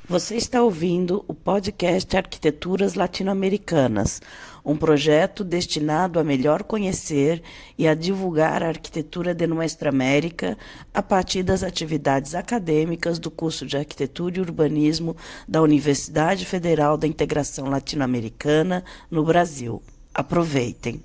Você está ouvindo o podcast Arquiteturas Latino-Americanas, um projeto destinado a melhor conhecer e a divulgar a arquitetura de Nuestra América a partir das atividades acadêmicas do curso de Arquitetura e Urbanismo da Universidade Federal da Integração Latino-Americana, no Brasil. Aproveitem!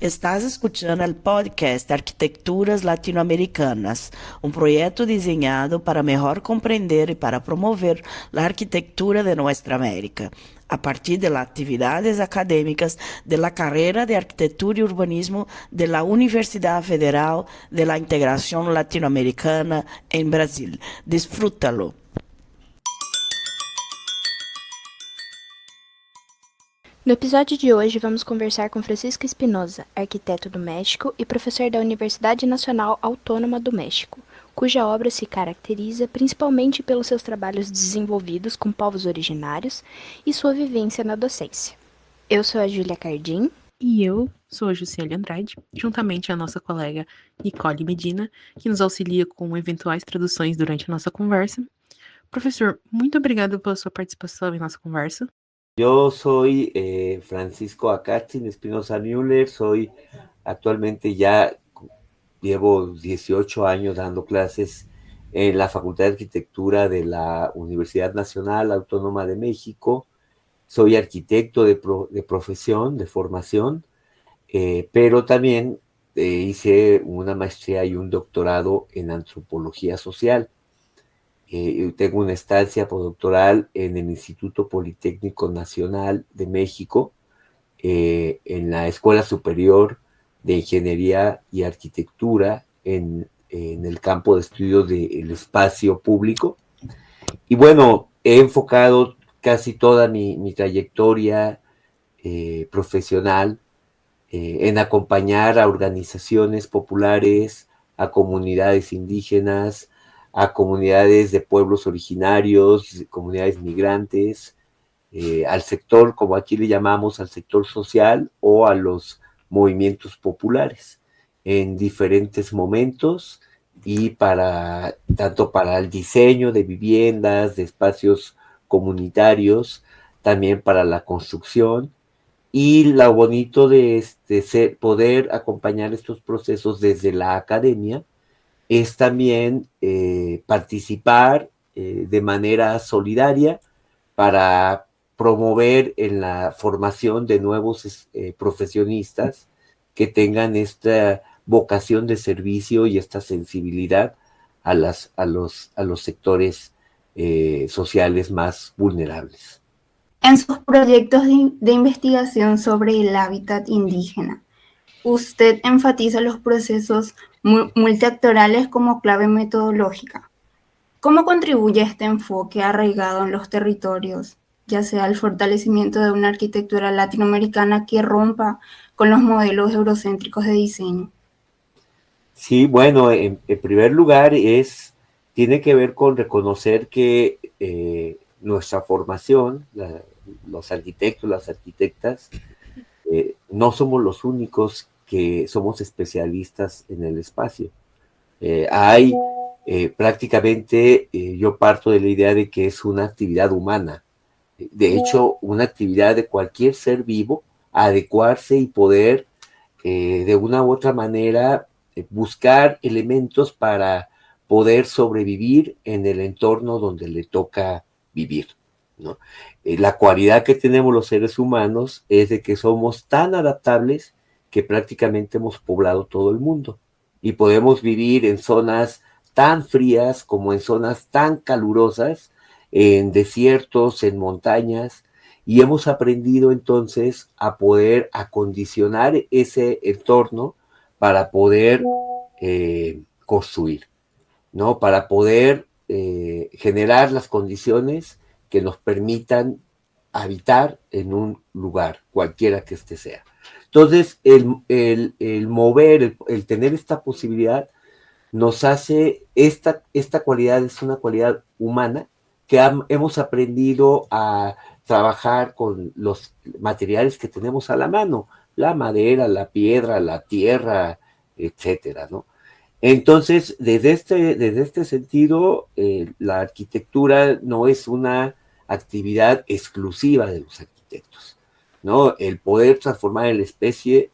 Estás escuchando el podcast Arquitecturas Latinoamericanas, un proyecto diseñado para mejor comprender y para promover la arquitectura de nuestra América, a partir de las actividades académicas de la carrera de Arquitectura y Urbanismo de la Universidad Federal de la Integración Latinoamericana en Brasil. Disfrútalo. No episódio de hoje, vamos conversar com Francisco Espinosa, arquiteto do México e professor da Universidade Nacional Autônoma do México, cuja obra se caracteriza principalmente pelos seus trabalhos desenvolvidos com povos originários e sua vivência na docência. Eu sou a Júlia Cardim. E eu sou a Juscelia Andrade, juntamente a nossa colega Nicole Medina, que nos auxilia com eventuais traduções durante a nossa conversa. Professor, muito obrigado pela sua participação em nossa conversa. Yo soy Francisco Acáchin Espinosa Müller, actualmente llevo 18 años dando clases en la Facultad de Arquitectura de la Universidad Nacional Autónoma de México. Soy arquitecto de profesión, de formación, pero también hice una maestría y un doctorado en antropología social. Tengo una estancia postdoctoral en el Instituto Politécnico Nacional de México, en la Escuela Superior de Ingeniería y Arquitectura, en el campo de estudio del espacio público. Y bueno, he enfocado casi toda mi trayectoria profesional en acompañar a organizaciones populares, a comunidades indígenas, a comunidades de pueblos originarios, comunidades migrantes, al sector, como aquí le llamamos, al sector social o a los movimientos populares en diferentes momentos y tanto para el diseño de viviendas, de espacios comunitarios, también para la construcción. Y lo bonito de poder acompañar estos procesos desde la academia es también participar de manera solidaria para promover en la formación de nuevos profesionistas que tengan esta vocación de servicio y esta sensibilidad a los sectores sociales más vulnerables. En sus proyectos de investigación sobre el hábitat indígena, usted enfatiza los procesos multiactorales como clave metodológica. ¿Cómo contribuye este enfoque arraigado en los territorios, ya sea el fortalecimiento de una arquitectura latinoamericana que rompa con los modelos eurocéntricos de diseño? Sí, bueno, en primer lugar tiene que ver con reconocer que nuestra formación, los arquitectos, las arquitectas, no somos los únicos que somos especialistas en el espacio. Hay prácticamente, yo parto de la idea de que es una actividad humana. De hecho, una actividad de cualquier ser vivo, adecuarse y poder de una u otra manera buscar elementos para poder sobrevivir en el entorno donde le toca vivir, ¿no? La cualidad que tenemos los seres humanos es de que somos tan adaptables que prácticamente hemos poblado todo el mundo y podemos vivir en zonas tan frías como en zonas tan calurosas, en desiertos, en montañas, y hemos aprendido entonces a poder acondicionar ese entorno para poder construir, ¿no? Para poder generar las condiciones que nos permitan habitar en un lugar, cualquiera que este sea. Entonces, el mover, el tener esta posibilidad, nos hace, esta cualidad es una cualidad humana que hemos aprendido a trabajar con los materiales que tenemos a la mano, la madera, la piedra, la tierra, etcétera, ¿no? Entonces, desde este sentido, la arquitectura no es una actividad exclusiva de los arquitectos, ¿no? El poder transformar el espacio,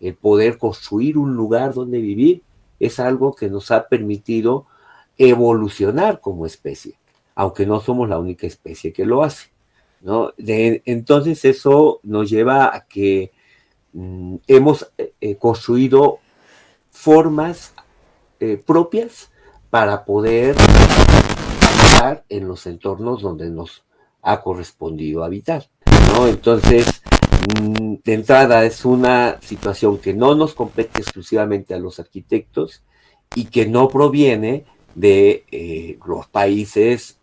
el poder construir un lugar donde vivir, es algo que nos ha permitido evolucionar como especie, aunque no somos la única especie que lo hace, ¿no? Entonces eso nos lleva a que hemos construido formas propias para poder habitar en los entornos donde nos ha correspondido habitar, ¿no? Entonces, de entrada es una situación que no nos compete exclusivamente a los arquitectos y que no proviene de los países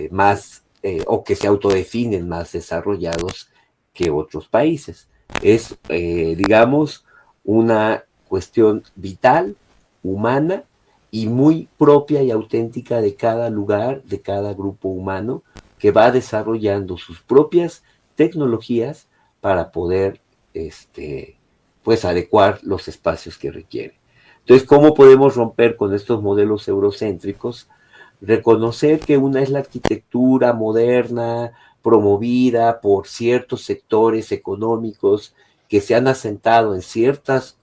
más o que se autodefinen más desarrollados que otros países. Es, digamos, una cuestión vital, humana y muy propia y auténtica de cada lugar, de cada grupo humano, que va desarrollando sus propias tecnologías para poder pues adecuar los espacios que requiere. Entonces, ¿cómo podemos romper con estos modelos eurocéntricos? Reconocer que una es la arquitectura moderna, promovida por ciertos sectores económicos que se han asentado en ciertos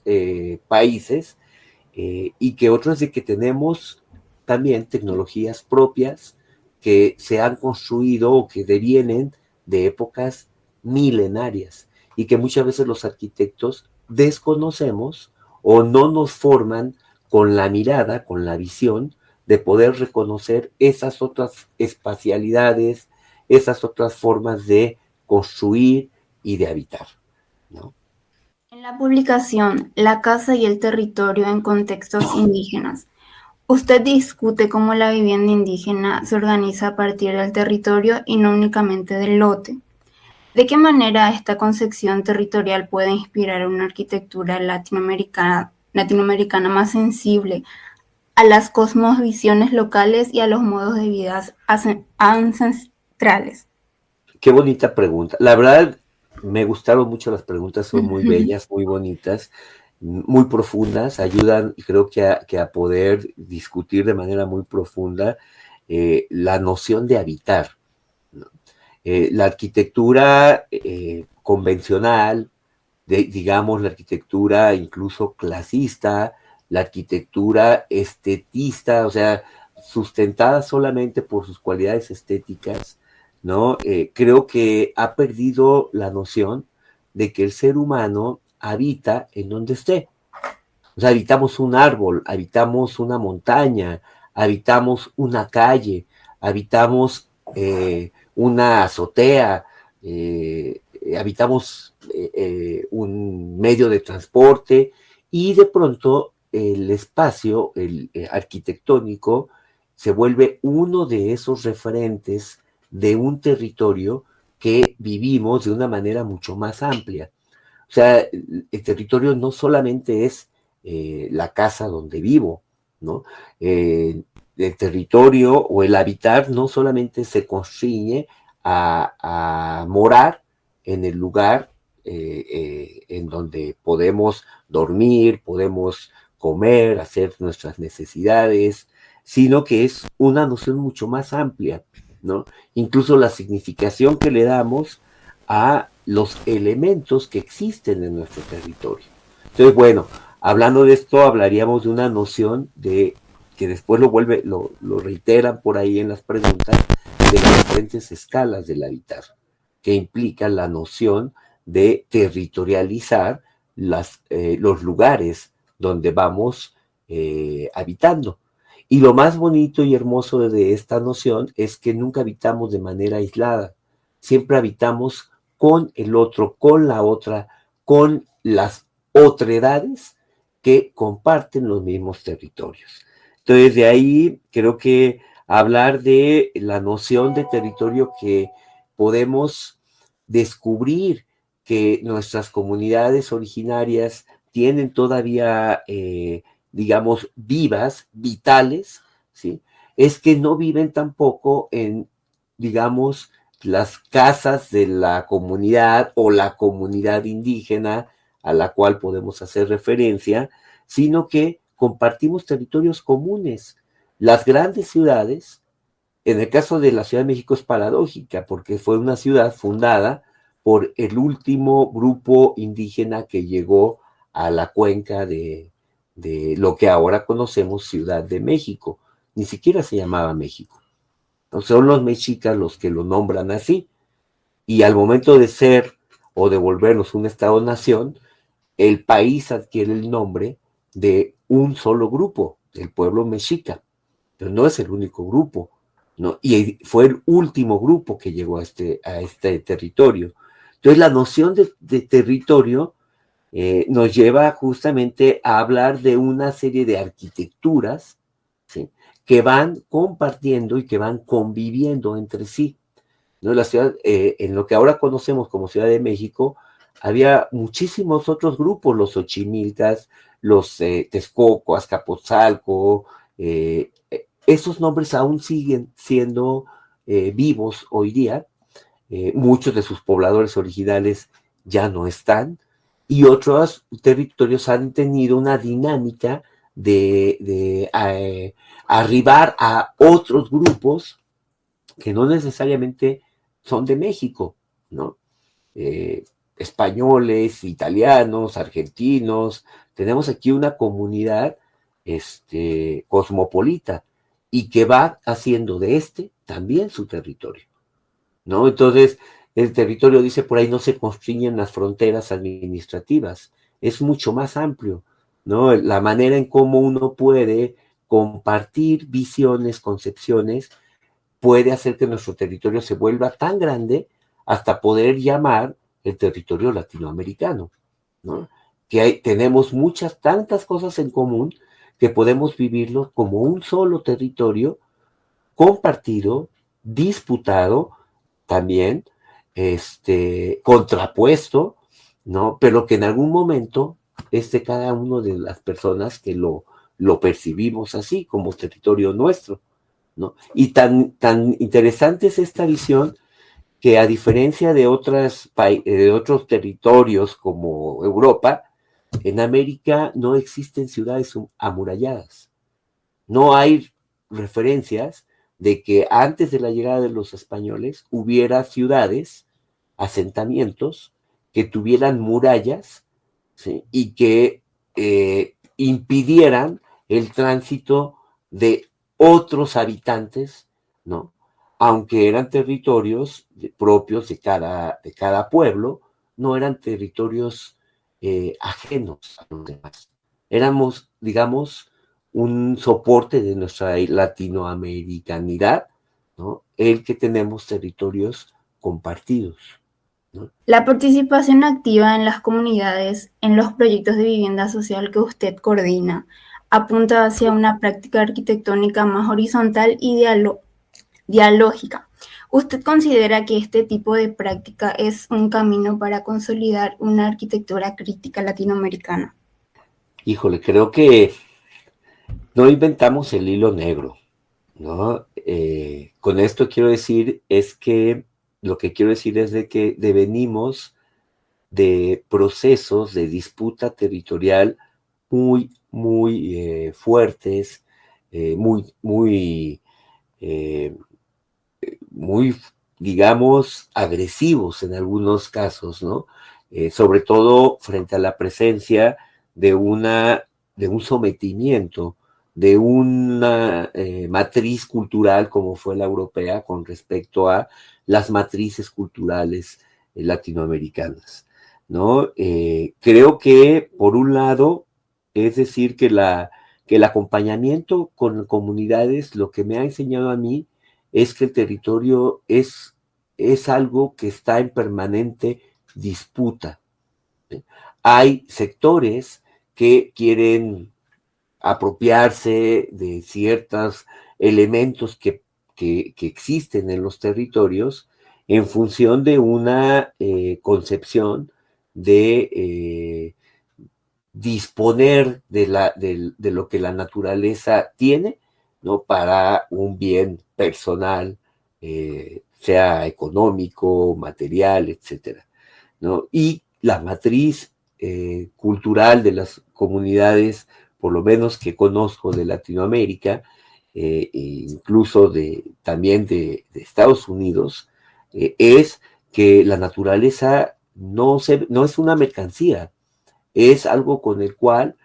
países, y que otro es de que tenemos también tecnologías propias que se han construido o que devienen de épocas milenarias y que muchas veces los arquitectos desconocemos o no nos forman con la mirada, con la visión de poder reconocer esas otras espacialidades, esas otras formas de construir y de habitar, ¿no? En la publicación La casa y el territorio en contextos indígenas, usted discute cómo la vivienda indígena se organiza a partir del territorio y no únicamente del lote. ¿De qué manera esta concepción territorial puede inspirar una arquitectura latinoamericana más sensible a las cosmovisiones locales y a los modos de vida ancestrales? Qué bonita pregunta. La verdad, me gustaron mucho las preguntas, son muy bellas, muy bonitas, muy profundas, ayudan, creo que a poder discutir de manera muy profunda la noción de habitar, ¿no? La arquitectura convencional, digamos, la arquitectura incluso clasista, la arquitectura estetista, o sea, sustentada solamente por sus cualidades estéticas, ¿no? Creo que ha perdido la noción de que el ser humano habita en donde esté. O sea, habitamos un árbol, habitamos una montaña, habitamos una calle, habitamos una azotea, habitamos un medio de transporte y de pronto el espacio arquitectónico se vuelve uno de esos referentes de un territorio que vivimos de una manera mucho más amplia. O sea, el territorio no solamente es la casa donde vivo, ¿no? El territorio o el habitar no solamente se constriñe a morar en el lugar en donde podemos dormir, podemos comer, hacer nuestras necesidades, sino que es una noción mucho más amplia, ¿no? Incluso la significación que le damos a los elementos que existen en nuestro territorio. Entonces, bueno, hablando de esto, hablaríamos de una noción de que después lo reiteran por ahí en las preguntas, de las diferentes escalas del habitar, que implica la noción de territorializar los lugares donde vamos habitando. Y lo más bonito y hermoso de esta noción es que nunca habitamos de manera aislada, siempre habitamos con el otro, con la otra, con las otredades que comparten los mismos territorios. Entonces, de ahí creo que hablar de la noción de territorio que podemos descubrir que nuestras comunidades originarias tienen todavía, digamos, vivas, vitales, ¿sí? Es que no viven tampoco en, digamos, las casas de la comunidad o la comunidad indígena a la cual podemos hacer referencia, sino que compartimos territorios comunes. Las grandes ciudades, en el caso de la Ciudad de México es paradójica, porque fue una ciudad fundada por el último grupo indígena que llegó a la cuenca de lo que ahora conocemos Ciudad de México. Ni siquiera se llamaba México. No son los mexicas los que lo nombran así. Y al momento de ser o de volvernos un Estado-nación, el país adquiere el nombre de un solo grupo, el pueblo mexica. Pero no es el único grupo, ¿no? Y fue el último grupo que llegó a este territorio. Entonces la noción de territorio nos lleva justamente a hablar de una serie de arquitecturas, ¿sí?, que van compartiendo y que van conviviendo entre sí, ¿no? La ciudad, en lo que ahora conocemos como Ciudad de México, había muchísimos otros grupos, los Xochimilcas, los Texcoco, Azcapotzalco, esos nombres aún siguen siendo vivos hoy día. Muchos de sus pobladores originales ya no están, y otros territorios han tenido una dinámica de arribar a otros grupos que no necesariamente son de México, ¿no? Españoles, italianos, argentinos, tenemos aquí una comunidad cosmopolita y que va haciendo de también su territorio, ¿no? Entonces, el territorio, dice por ahí, no se constriñen las fronteras administrativas, es mucho más amplio, ¿no? La manera en cómo uno puede compartir visiones, concepciones, puede hacer que nuestro territorio se vuelva tan grande hasta poder llamar el territorio latinoamericano, ¿no? Que tenemos tantas cosas en común que podemos vivirlo como un solo territorio compartido, disputado también, contrapuesto, ¿no? Pero que en algún momento es de cada una de las personas que lo percibimos así, como territorio nuestro, ¿no? Y tan interesante es esta visión que, a diferencia de otros territorios como Europa, en América no existen ciudades amuralladas. No hay referencias de que antes de la llegada de los españoles hubiera ciudades, asentamientos que tuvieran murallas, ¿sí?, y que impidieran el tránsito de otros habitantes, ¿no? Aunque eran territorios propios de cada pueblo, no eran territorios ajenos a los demás. Éramos, digamos, un soporte de nuestra latinoamericanidad, ¿no?, el que tenemos territorios compartidos, ¿no? La participación activa en las comunidades, en los proyectos de vivienda social que usted coordina, apunta hacia una práctica arquitectónica más horizontal y dialógica. ¿Usted considera que este tipo de práctica es un camino para consolidar una arquitectura crítica latinoamericana? Híjole, creo que no inventamos el hilo negro, ¿no? Con esto lo que quiero decir es de que devenimos de procesos de disputa territorial muy, muy fuertes, muy, digamos, agresivos en algunos casos, ¿no? Sobre todo frente a la presencia de un sometimiento, de una matriz cultural como fue la europea con respecto a las matrices culturales latinoamericanas, ¿no? Creo que, por un lado, es decir, que el acompañamiento con comunidades, lo que me ha enseñado a mí es que el territorio es algo que está en permanente disputa. Hay sectores que quieren apropiarse de ciertos elementos que existen en los territorios en función de una concepción de disponer de lo que la naturaleza tiene, ¿no?, para un bien personal, sea económico, material, etcétera, ¿no? Y la matriz cultural de las comunidades, por lo menos que conozco de Latinoamérica, e incluso también de Estados Unidos, es que la naturaleza no es una mercancía, es algo con el cual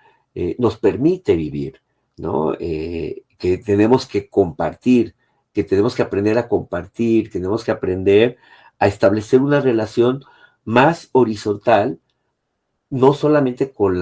nos permite vivir, ¿no? Que tenemos que compartir, que tenemos que aprender a compartir, que tenemos que aprender a establecer una relación más horizontal, no solamente con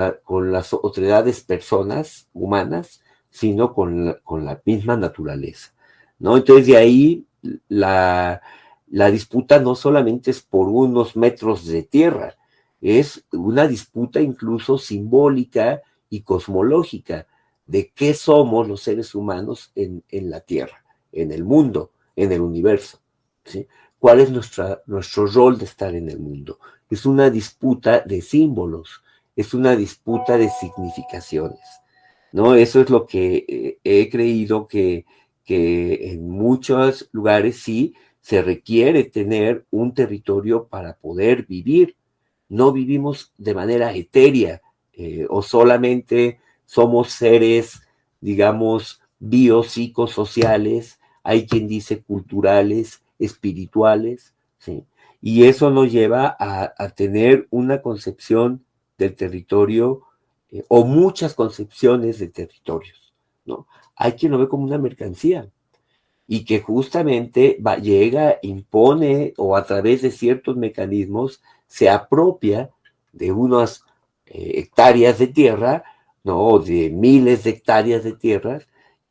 las otras personas humanas, sino con la misma naturaleza, ¿no? Entonces de ahí la disputa no solamente es por unos metros de tierra, es una disputa incluso simbólica y cosmológica de qué somos los seres humanos en la Tierra, en el mundo, en el universo, ¿sí? ¿Cuál es nuestro rol de estar en el mundo? Es una disputa de símbolos, es una disputa de significaciones, ¿no? Eso es lo que he creído que en muchos lugares sí se requiere tener un territorio para poder vivir. No vivimos de manera etérea o solamente somos seres, digamos, biopsicosociales, hay quien dice culturales, espirituales, ¿sí? Y eso nos lleva a tener una concepción del territorio o muchas concepciones de territorios, ¿no? Hay quien lo ve como una mercancía y que justamente llega, impone o a través de ciertos mecanismos se apropia de unas hectáreas de tierra, ¿no? De miles de hectáreas de tierra,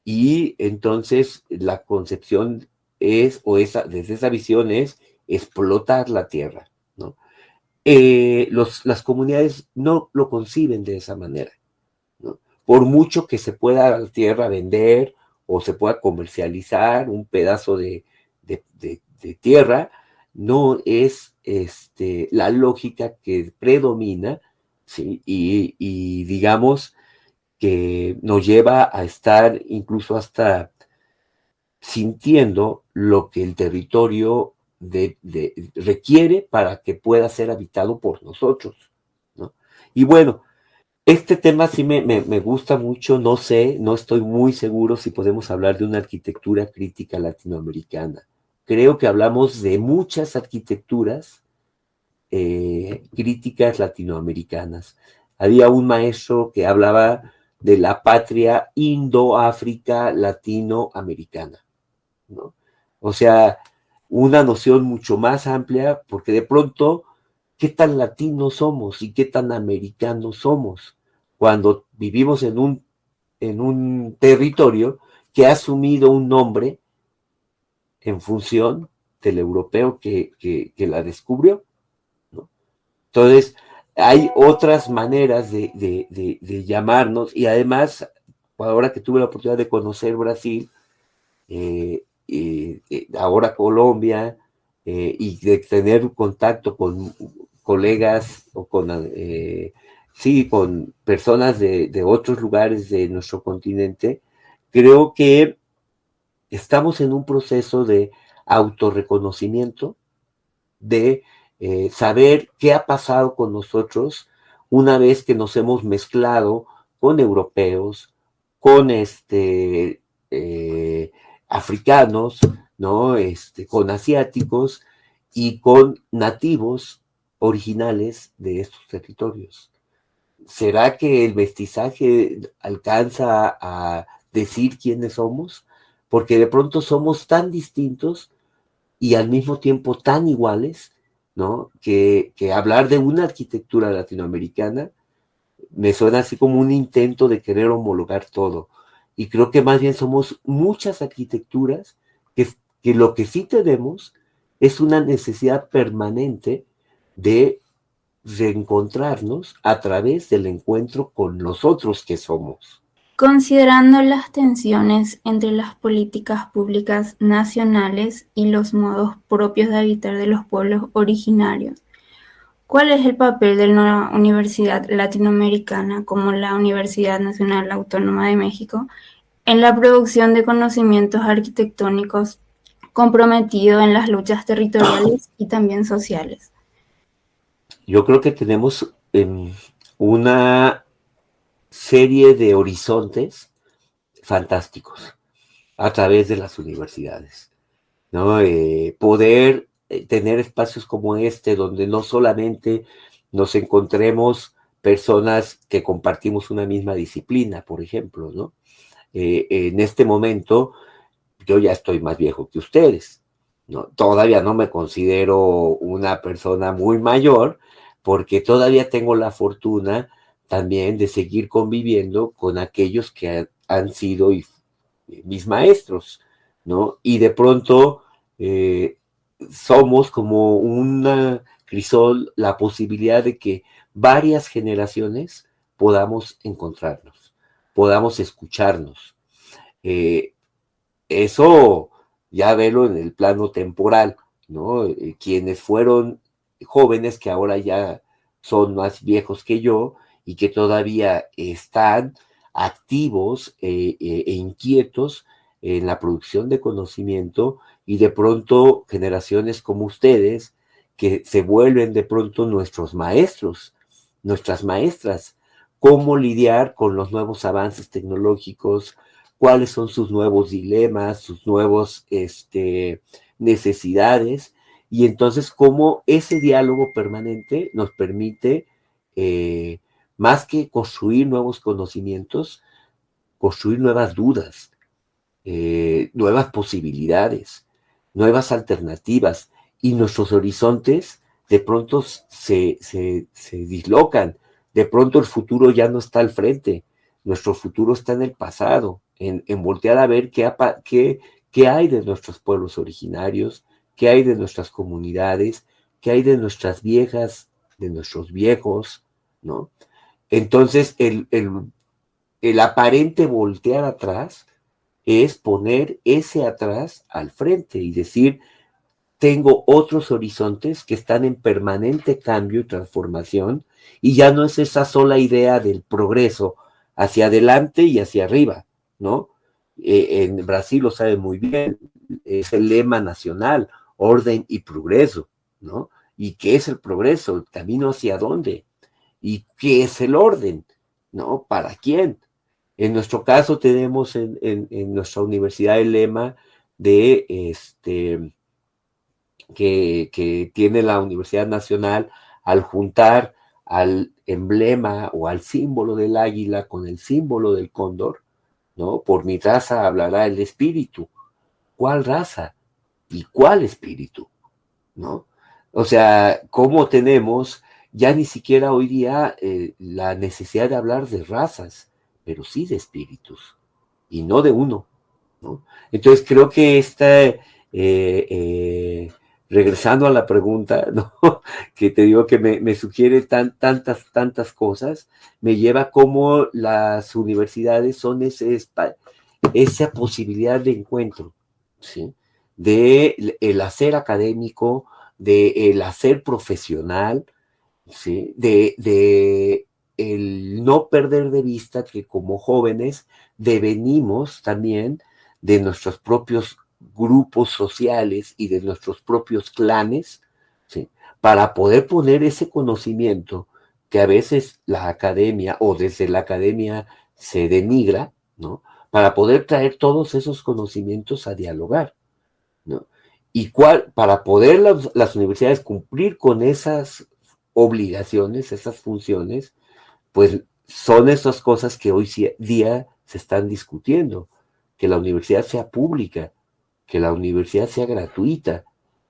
y entonces la concepción es, desde esa visión es explotar la tierra, ¿no? Las comunidades no lo conciben de esa manera, ¿no? Por mucho que se pueda la tierra vender o se pueda comercializar un pedazo de tierra, no es la lógica que predomina, ¿sí? Y digamos que nos lleva a estar incluso hasta sintiendo lo que el territorio requiere para que pueda ser habitado por nosotros, ¿no? Y bueno, este tema sí me gusta mucho, no sé, no estoy muy seguro si podemos hablar de una arquitectura crítica latinoamericana. Creo que hablamos de muchas arquitecturas críticas latinoamericanas. Había un maestro que hablaba de la patria indo-áfrica latinoamericana, ¿no? O sea, una noción mucho más amplia, porque de pronto, ¿qué tan latinos somos y qué tan americanos somos cuando vivimos en un territorio que ha asumido un nombre en función del europeo que la descubrió, ¿no? Entonces, hay otras maneras de llamarnos, y además, ahora que tuve la oportunidad de conocer Brasil, ahora Colombia, y de tener contacto con colegas o con personas de otros lugares de nuestro continente, creo que estamos en un proceso de autorreconocimiento, de saber qué ha pasado con nosotros una vez que nos hemos mezclado con europeos, con africanos, ¿no? Con asiáticos y con nativos originales de estos territorios. ¿Será que el mestizaje alcanza a decir quiénes somos? Porque de pronto somos tan distintos y al mismo tiempo tan iguales, ¿no? Que hablar de una arquitectura latinoamericana me suena así como un intento de querer homologar todo. Y creo que más bien somos muchas arquitecturas que lo que sí tenemos es una necesidad permanente de reencontrarnos a través del encuentro con los otros que somos. Considerando las tensiones entre las políticas públicas nacionales y los modos propios de habitar de los pueblos originarios, ¿cuál es el papel de una universidad latinoamericana como la Universidad Nacional Autónoma de México en la producción de conocimientos arquitectónicos comprometido en las luchas territoriales y también sociales? Yo creo que tenemos una serie de horizontes fantásticos a través de las universidades, ¿no? Poder tener espacios como este, donde no solamente nos encontremos personas que compartimos una misma disciplina, por ejemplo, ¿no? En este momento, yo ya estoy más viejo que ustedes, ¿no? Todavía no me considero una persona muy mayor, porque todavía tengo la fortuna también de seguir conviviendo con aquellos que han sido mis maestros, ¿no? Y de pronto somos como una crisol, la posibilidad de que varias generaciones podamos encontrarnos, podamos escucharnos. Eso ya velo en el plano temporal, ¿no? Quienes fueron jóvenes que ahora ya son más viejos que yo y que todavía están activos e inquietos en la producción de conocimiento, y de pronto generaciones como ustedes que se vuelven de pronto nuestros maestros, nuestras maestras. Cómo lidiar con los nuevos avances tecnológicos, cuáles son sus nuevos dilemas, sus nuevos necesidades, y entonces cómo ese diálogo permanente nos permite, más que construir nuevos conocimientos, construir nuevas dudas, nuevas posibilidades, nuevas alternativas, y nuestros horizontes de pronto se dislocan. De pronto el futuro ya no está al frente, nuestro futuro está en el pasado, en voltear a ver qué hay de nuestros pueblos originarios, qué hay de nuestras comunidades, qué hay de nuestras viejas, de nuestros viejos, ¿no? Entonces, el aparente voltear atrás es poner ese atrás al frente y decir, tengo otros horizontes que están en permanente cambio y transformación, y ya no es esa sola idea del progreso hacia adelante y hacia arriba, ¿no? En Brasil lo sabe muy bien, es el lema nacional, orden y progreso, ¿no? ¿Y qué es el progreso? ¿El camino hacia dónde? ¿Y qué es el orden? ¿No? ¿Para quién? En nuestro caso tenemos en nuestra universidad el lema de que tiene la Universidad Nacional al juntar al emblema o al símbolo del águila con el símbolo del cóndor, ¿no? Por mi raza hablará el espíritu. ¿Cuál raza? ¿Y cuál espíritu? ¿No? O sea, ¿cómo tenemos ya ni siquiera hoy día la necesidad de hablar de razas, pero sí de espíritus, y no de uno, ¿no? Entonces creo que regresando a la pregunta, ¿no? Que te digo que me sugiere tantas cosas, me lleva como las universidades son esa posibilidad de encuentro, ¿sí? De el hacer académico, de el hacer profesional, ¿sí? De el no perder de vista que como jóvenes devenimos también de nuestros propios grupos sociales y de nuestros propios clanes, ¿sí? Para poder poner ese conocimiento que a veces la academia o desde la academia se denigra, ¿no? Para poder traer todos esos conocimientos a dialogar, ¿no? Y para poder las universidades cumplir con esas obligaciones, esas funciones, pues son esas cosas que hoy día se están discutiendo, que la universidad sea pública, que la universidad sea gratuita,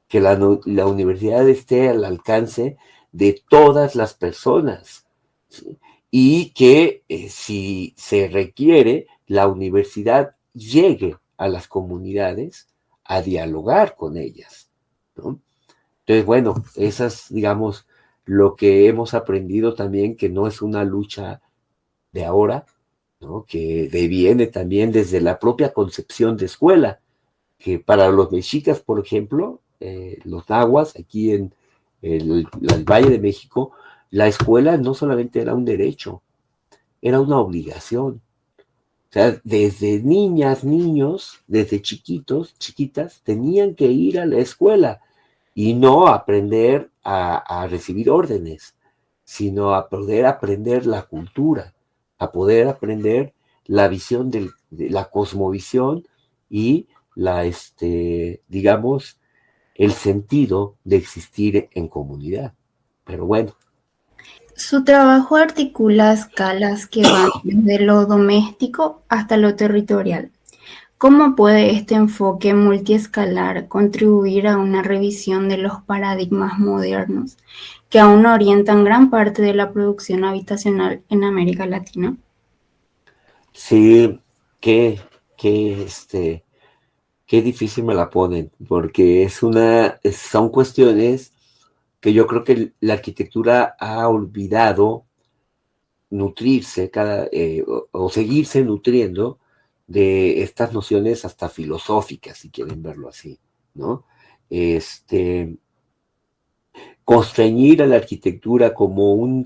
que la universidad esté al alcance de todas las personas, ¿sí? Y que si se requiere, la universidad llegue a las comunidades a dialogar con ellas, ¿no? Entonces, bueno, esas, digamos, lo que hemos aprendido también, que no es una lucha de ahora, ¿no? Que deviene también desde la propia concepción de escuela, que para los mexicas, por ejemplo, los nahuas, aquí en el Valle de México, la escuela no solamente era un derecho, era una obligación. O sea, desde niñas, niños, desde chiquitos, chiquitas, tenían que ir a la escuela y no aprender a recibir órdenes, sino a poder aprender la cultura, a poder aprender la visión de la cosmovisión y digamos, el sentido de existir en comunidad. Pero bueno. Su trabajo articula escalas que van desde lo doméstico hasta lo territorial. ¿Cómo puede este enfoque multiescalar contribuir a una revisión de los paradigmas modernos que aún orientan gran parte de la producción habitacional en América Latina? Sí, qué, qué, qué difícil me la ponen, porque son cuestiones que yo creo que la arquitectura ha olvidado nutrirse o seguirse nutriendo de estas nociones hasta filosóficas, si quieren verlo así, ¿no? Constreñir a la arquitectura como una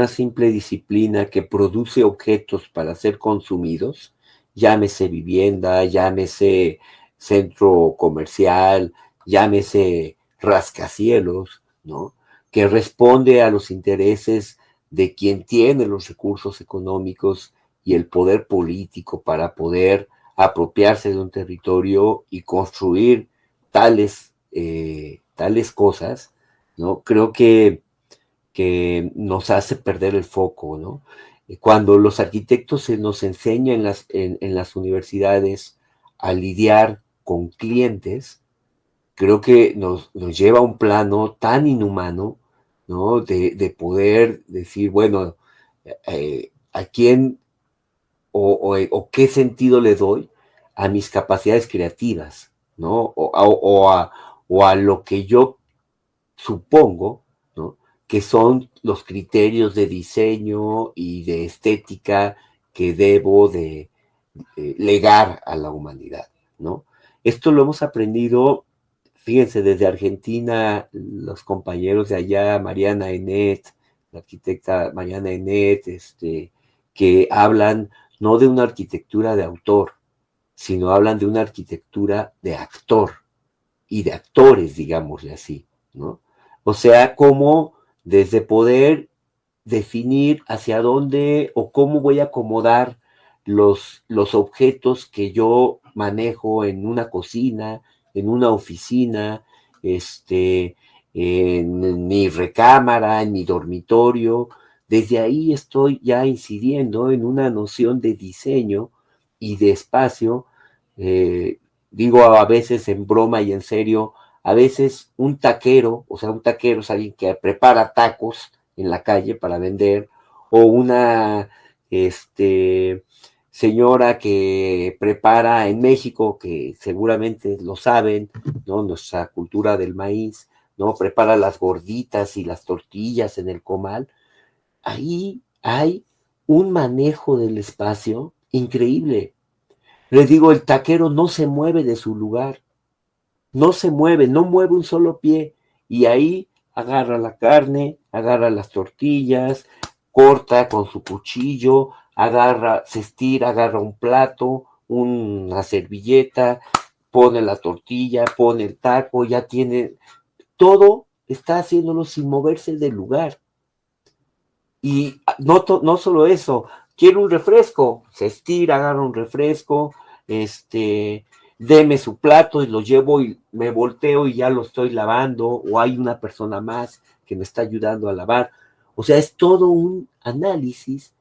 simple disciplina que produce objetos para ser consumidos, llámese vivienda, llámese centro comercial, llámese rascacielos, ¿no? Que responde a los intereses de quien tiene los recursos económicos y el poder político para poder apropiarse de un territorio y construir tales cosas, ¿no? Creo que nos hace perder el foco, ¿no? Cuando los arquitectos se nos enseña en las universidades a lidiar con clientes, creo que nos lleva a un plano tan inhumano, ¿no? De poder decir, bueno, ¿a quién o qué sentido le doy a mis capacidades creativas, ¿no? O a lo que yo supongo, ¿no? Que son los criterios de diseño y de estética que debo de legar a la humanidad, ¿no? Esto lo hemos aprendido, fíjense, desde Argentina, los compañeros de allá, Mariana Enet, la arquitecta Mariana Enet, que hablan no de una arquitectura de autor, sino hablan de una arquitectura de actor y de actores, digámosle así, ¿no? O sea, cómo desde poder definir hacia dónde o cómo voy a acomodar los objetos que yo manejo en una cocina, en una oficina, en mi recámara, en mi dormitorio. Desde ahí estoy ya incidiendo en una noción de diseño y de espacio. Digo a veces en broma y en serio, a veces un taquero, o sea, un taquero es alguien que prepara tacos en la calle para vender, o una señora que prepara en México, que seguramente lo saben, ¿no? Nuestra cultura del maíz, ¿no? Prepara las gorditas y las tortillas en el comal. Ahí hay un manejo del espacio increíble. Les digo, el taquero no se mueve de su lugar, no se mueve, no mueve un solo pie, y ahí agarra la carne, agarra las tortillas, corta con su cuchillo, se estira, agarra un plato, una servilleta, pone la tortilla, pone el taco, ya tiene, todo está haciéndolo sin moverse del lugar. Y no solo eso, quiero un refresco, se estira, agarra un refresco, deme su plato y lo llevo y me volteo y ya lo estoy lavando, o hay una persona más que me está ayudando a lavar. O sea, es todo un análisis,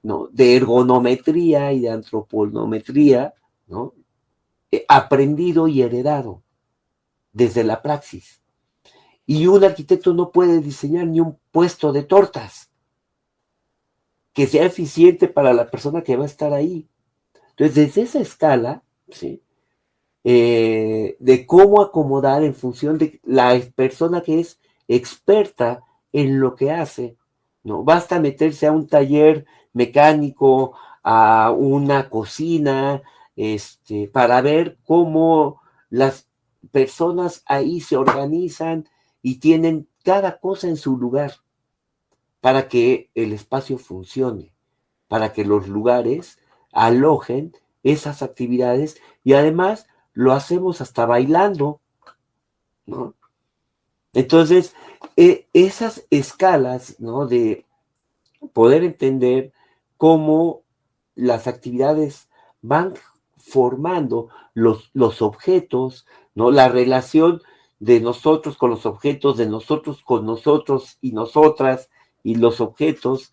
¿no? De ergonometría y de antropometría, ¿no? Aprendido y heredado desde la praxis. Y un arquitecto no puede diseñar ni un puesto de tortas que sea eficiente para la persona que va a estar ahí. Entonces, desde esa escala, ¿sí? De cómo acomodar en función de la persona que es experta en lo que hace, ¿no? Basta meterse a un taller mecánico, a una cocina, para ver cómo las personas ahí se organizan y tienen cada cosa en su lugar para que el espacio funcione, para que los lugares alojen esas actividades, y además lo hacemos hasta bailando, ¿no? Entonces, esas escalas, ¿no? De poder entender cómo las actividades van formando los objetos, ¿no? La relación de nosotros con los objetos, de nosotros con nosotros y nosotras y los objetos,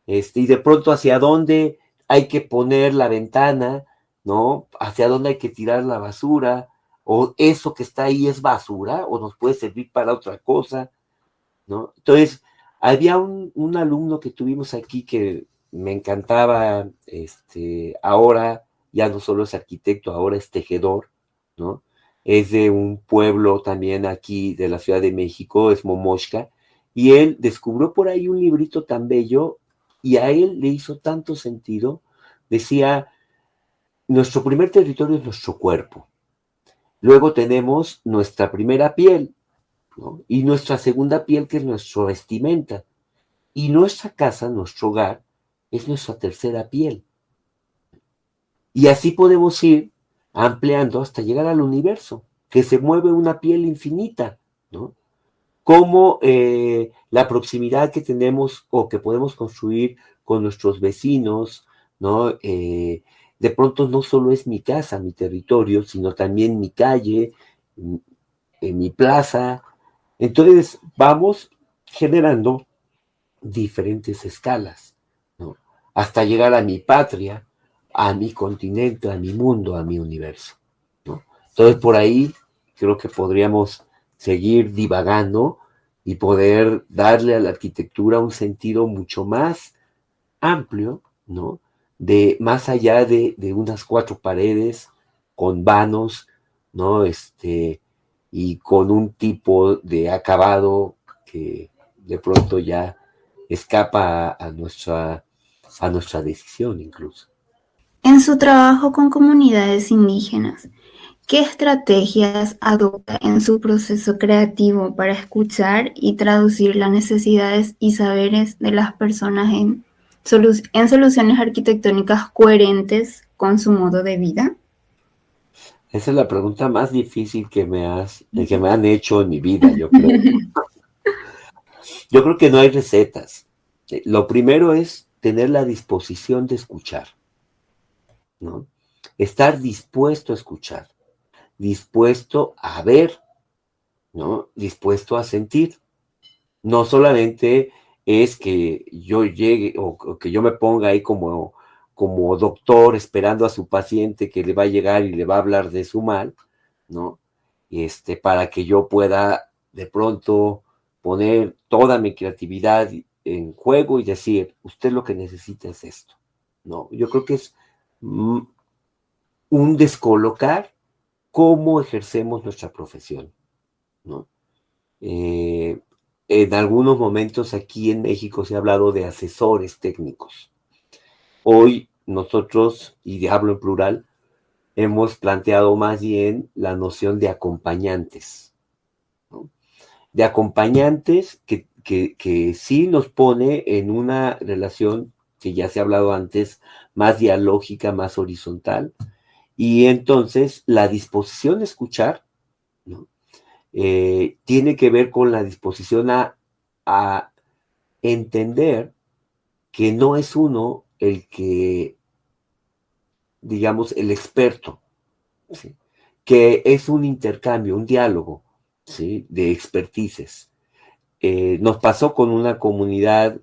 y de pronto hacia dónde hay que poner la ventana, ¿no? Hacia dónde hay que tirar la basura, o eso que está ahí es basura, o nos puede servir para otra cosa, ¿no? Entonces, había un alumno que tuvimos aquí que me encantaba, ahora ya no solo es arquitecto, ahora es tejedor, ¿no? Es de un pueblo también aquí de la Ciudad de México, es Momoshka, y él descubrió por ahí un librito tan bello y a él le hizo tanto sentido. Decía, nuestro primer territorio es nuestro cuerpo, luego tenemos nuestra primera piel, ¿no? Y nuestra segunda piel, que es nuestra vestimenta. Y nuestra casa, nuestro hogar, es nuestra tercera piel. Y así podemos ir ampliando hasta llegar al universo, que se mueve una piel infinita, ¿no? Como la proximidad que tenemos o que podemos construir con nuestros vecinos, ¿no? De pronto no solo es mi casa, mi territorio, sino también mi calle, mi plaza. Entonces vamos generando diferentes escalas, ¿no? Hasta llegar a mi patria, a mi continente, a mi mundo, a mi universo, ¿no? Entonces por ahí creo que podríamos seguir divagando y poder darle a la arquitectura un sentido mucho más amplio, ¿no? De más allá de unas cuatro paredes con vanos, ¿no? Y con un tipo de acabado que de pronto ya escapa a nuestra decisión incluso. En su trabajo con comunidades indígenas, ¿qué estrategias adopta en su proceso creativo para escuchar y traducir las necesidades y saberes de las personas en soluciones arquitectónicas coherentes con su modo de vida? Esa es la pregunta más difícil que me han hecho en mi vida, yo creo. Yo creo que no hay recetas. Lo primero es tener la disposición de escuchar, ¿no? Estar dispuesto a escuchar, dispuesto a ver, ¿no? Dispuesto a sentir. No solamente es que yo llegue o que yo me ponga ahí como doctor esperando a su paciente que le va a llegar y le va a hablar de su mal, ¿no? Para que yo pueda de pronto poner toda mi creatividad en juego y decir, usted lo que necesita es esto, ¿no? Yo creo que es un descolocar cómo ejercemos nuestra profesión, ¿no? En algunos momentos aquí en México se ha hablado de asesores técnicos. Hoy nosotros, y hablo en plural, hemos planteado más bien la noción de acompañantes, ¿no? De acompañantes que sí nos pone en una relación que ya se ha hablado antes, más dialógica, más horizontal, y entonces la disposición a escuchar, ¿no? Tiene que ver con la disposición a entender que no es uno el que, digamos, el experto, ¿sí? Que es un intercambio, un diálogo, ¿sí? De expertices. Nos pasó con una comunidad,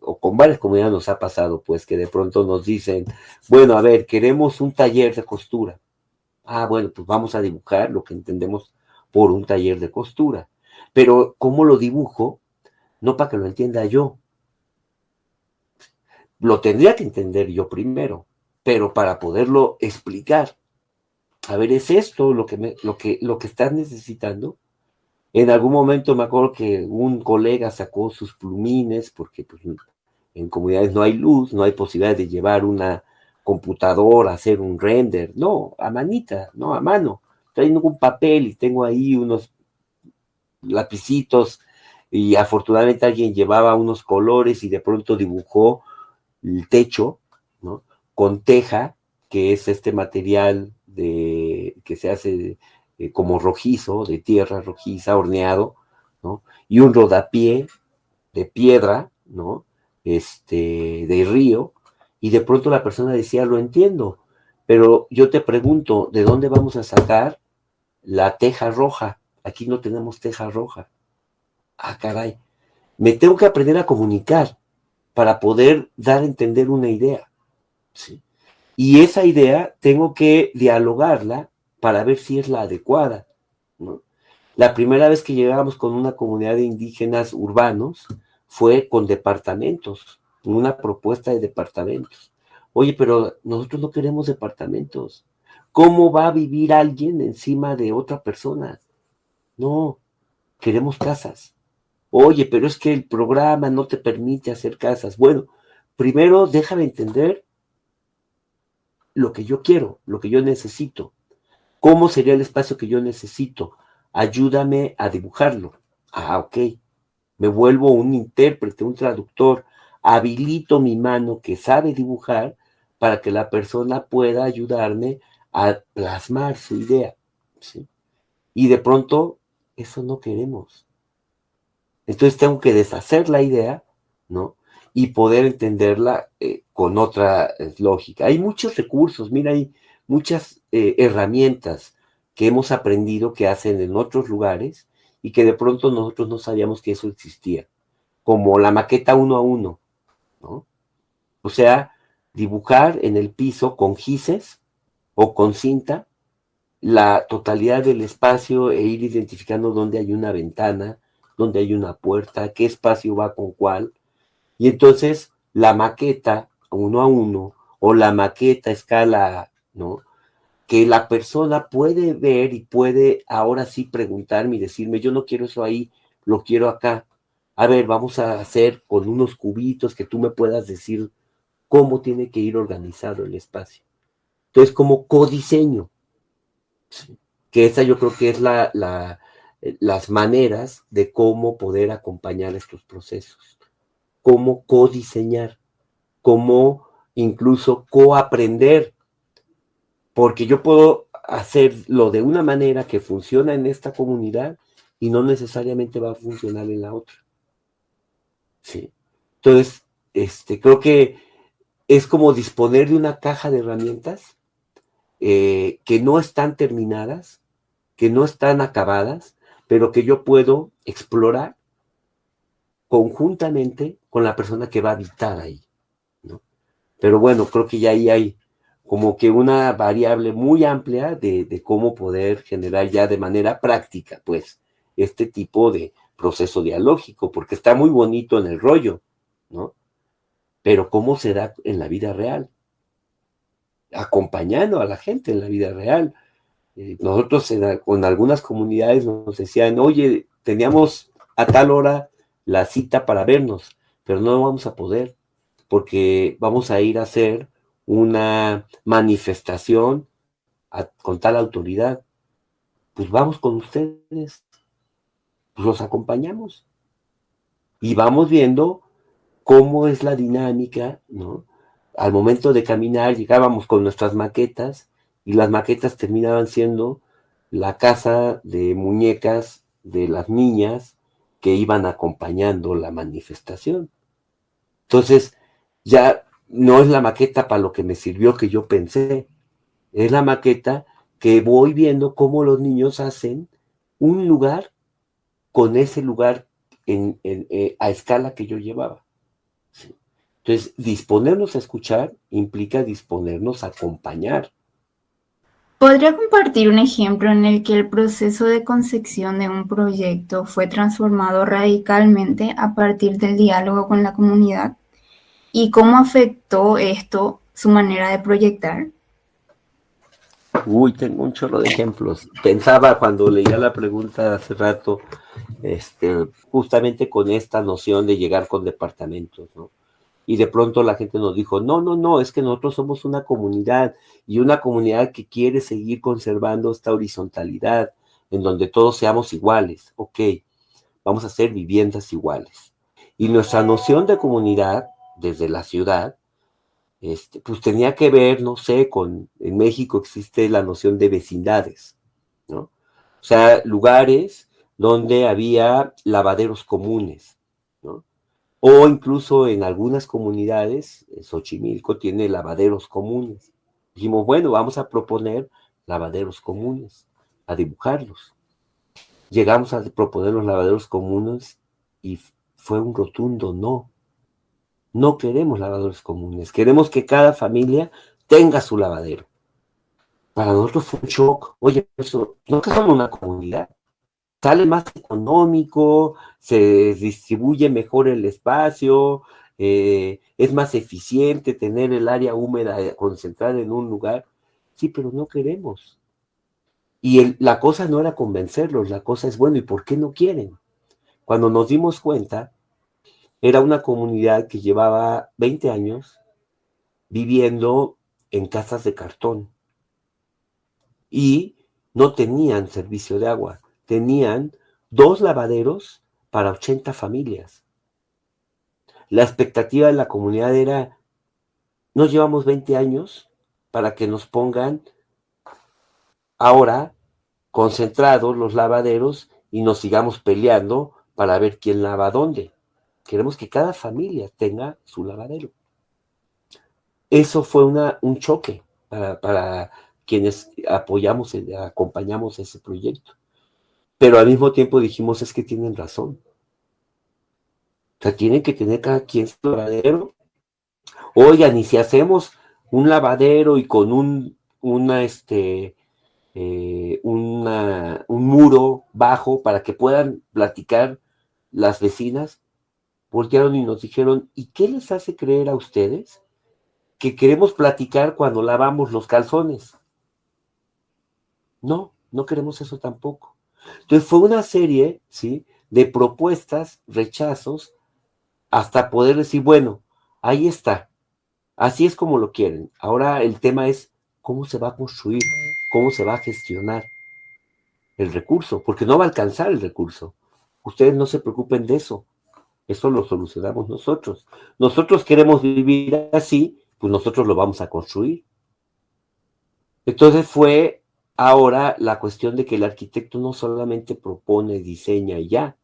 o con varias comunidades nos ha pasado, pues, que de pronto nos dicen, bueno, a ver, queremos un taller de costura. Ah, bueno, pues vamos a dibujar lo que entendemos por un taller de costura. Pero, ¿cómo lo dibujo? No para que lo entienda yo. Lo tendría que entender yo primero, pero para poderlo explicar. A ver, ¿es esto lo que estás necesitando? En algún momento me acuerdo que un colega sacó sus plumines, porque pues, en comunidades no hay luz, no hay posibilidad de llevar una computadora, hacer un render, no, a manita, no, a mano. Traigo un papel y tengo ahí unos lapicitos y afortunadamente alguien llevaba unos colores y de pronto dibujó el techo, ¿no? Con teja, que es este material que se hace como rojizo, de tierra rojiza, horneado, ¿no? Y un rodapié de piedra, ¿no? De río, y de pronto la persona decía, lo entiendo, pero yo te pregunto, ¿de dónde vamos a sacar la teja roja? Aquí no tenemos teja roja. Ah, caray. Me tengo que aprender a comunicar para poder dar a entender una idea, ¿sí? Y esa idea tengo que dialogarla para ver si es la adecuada, ¿no? La primera vez que llegamos con una comunidad de indígenas urbanos fue con departamentos, una propuesta de departamentos. Oye, pero nosotros no queremos departamentos. ¿Cómo va a vivir alguien encima de otra persona? No, queremos casas. Oye, pero es que el programa no te permite hacer casas. Bueno, primero déjame entender lo que yo quiero, lo que yo necesito. ¿Cómo sería el espacio que yo necesito? Ayúdame a dibujarlo. Ah, ok. Me vuelvo un intérprete, un traductor. Habilito mi mano que sabe dibujar para que la persona pueda ayudarme a plasmar su idea, ¿sí? Y de pronto, eso no queremos. Entonces tengo que deshacer la idea, ¿no? Y poder entenderla con otra lógica. Hay muchos recursos, mira, hay muchas herramientas que hemos aprendido que hacen en otros lugares y que de pronto nosotros no sabíamos que eso existía, como la maqueta 1 a 1, ¿no? O sea, dibujar en el piso con gises o con cinta la totalidad del espacio e ir identificando dónde hay una ventana, dónde hay una puerta, qué espacio va con cuál. Y entonces la maqueta 1 a 1 o la maqueta a escala, ¿no? Que la persona puede ver y puede ahora sí preguntarme y decirme, yo no quiero eso ahí, lo quiero acá. A ver, vamos a hacer con unos cubitos que tú me puedas decir cómo tiene que ir organizado el espacio. Entonces, como codiseño, ¿sí? Que esa yo creo que es las maneras de cómo poder acompañar estos procesos, cómo codiseñar, cómo incluso coaprender, porque yo puedo hacerlo de una manera que funciona en esta comunidad y no necesariamente va a funcionar en la otra, ¿sí? Entonces, creo que es como disponer de una caja de herramientas que no están terminadas, que no están acabadas, pero que yo puedo explorar conjuntamente con la persona que va a habitar ahí, ¿no? Pero bueno, creo que ya ahí hay como que una variable muy amplia de cómo poder generar ya de manera práctica, pues, este tipo de proceso dialógico, porque está muy bonito en el rollo, ¿no? Pero ¿cómo se da en la vida real? Acompañando a la gente en la vida real. Nosotros con algunas comunidades nos decían, oye, teníamos a tal hora la cita para vernos, pero no vamos a poder, porque vamos a ir a hacer una manifestación con tal autoridad. Pues vamos con ustedes, pues los acompañamos y vamos viendo cómo es la dinámica, ¿no? Al momento de caminar llegábamos con nuestras maquetas y las maquetas terminaban siendo la casa de muñecas de las niñas que iban acompañando la manifestación. Entonces, ya no es la maqueta para lo que me sirvió que yo pensé, es la maqueta que voy viendo cómo los niños hacen un lugar con ese lugar a escala que yo llevaba. ¿Sí? Entonces, disponernos a escuchar implica disponernos a acompañar. ¿Podría compartir un ejemplo en el que el proceso de concepción de un proyecto fue transformado radicalmente a partir del diálogo con la comunidad? ¿Y cómo afectó esto su manera de proyectar? Uy, tengo un chorro de ejemplos. Pensaba cuando leía la pregunta hace rato, justamente con esta noción de llegar con departamentos, ¿no? Y de pronto la gente nos dijo, no, no, no, es que nosotros somos una comunidad y una comunidad que quiere seguir conservando esta horizontalidad en donde todos seamos iguales. Ok, vamos a hacer viviendas iguales. Y nuestra noción de comunidad desde la ciudad, pues tenía que ver, no sé, en México existe la noción de vecindades, ¿no? O sea, lugares donde había lavaderos comunes, ¿no? O incluso en algunas comunidades, Xochimilco tiene lavaderos comunes. Dijimos, bueno, vamos a proponer lavaderos comunes, a dibujarlos. Llegamos a proponer los lavaderos comunes y fue un rotundo no. No queremos lavaderos comunes, queremos que cada familia tenga su lavadero. Para nosotros fue un shock. Oye, eso, no que somos una comunidad. Sale más económico, se distribuye mejor el espacio, es más eficiente tener el área húmeda concentrada en un lugar. Sí, pero no queremos. Y la cosa no era convencerlos, la cosa es, bueno, ¿y por qué no quieren? Cuando nos dimos cuenta, era una comunidad que llevaba 20 años viviendo en casas de cartón y no tenían servicio de agua, tenían 2 lavaderos para 80 familias. La expectativa de la comunidad era, nos llevamos 20 años para que nos pongan ahora concentrados los lavaderos y nos sigamos peleando para ver quién lava dónde. Queremos que cada familia tenga su lavadero. Eso fue un choque para quienes acompañamos ese proyecto. Pero al mismo tiempo dijimos, es que tienen razón. O sea, tienen que tener cada quien su lavadero. Oigan, y si hacemos un lavadero y con un muro bajo para que puedan platicar las vecinas, voltearon y nos dijeron, ¿y qué les hace creer a ustedes que queremos platicar cuando lavamos los calzones? No, no queremos eso tampoco. Entonces fue una serie, ¿sí?, de propuestas, rechazos, hasta poder decir, bueno, ahí está, así es como lo quieren. Ahora el tema es cómo se va a construir, cómo se va a gestionar el recurso, porque no va a alcanzar el recurso. Ustedes no se preocupen de eso, eso lo solucionamos nosotros. Nosotros queremos vivir así, pues nosotros lo vamos a construir. Entonces fue ahora la cuestión de que el arquitecto no solamente propone, diseña y ya,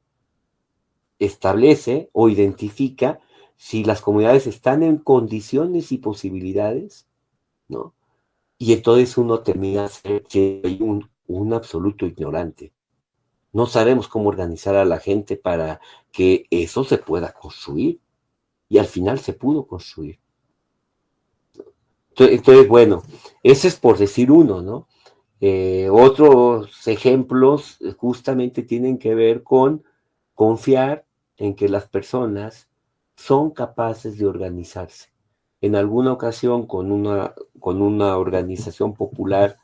establece o identifica si las comunidades están en condiciones y posibilidades, ¿no? Y entonces uno termina siendo un absoluto ignorante. No sabemos cómo organizar a la gente para que eso se pueda construir. Y al final se pudo construir. Entonces, bueno, ese es por decir uno, ¿no? Otros ejemplos justamente tienen que ver con confiar en que las personas son capaces de organizarse. En alguna ocasión con una organización popular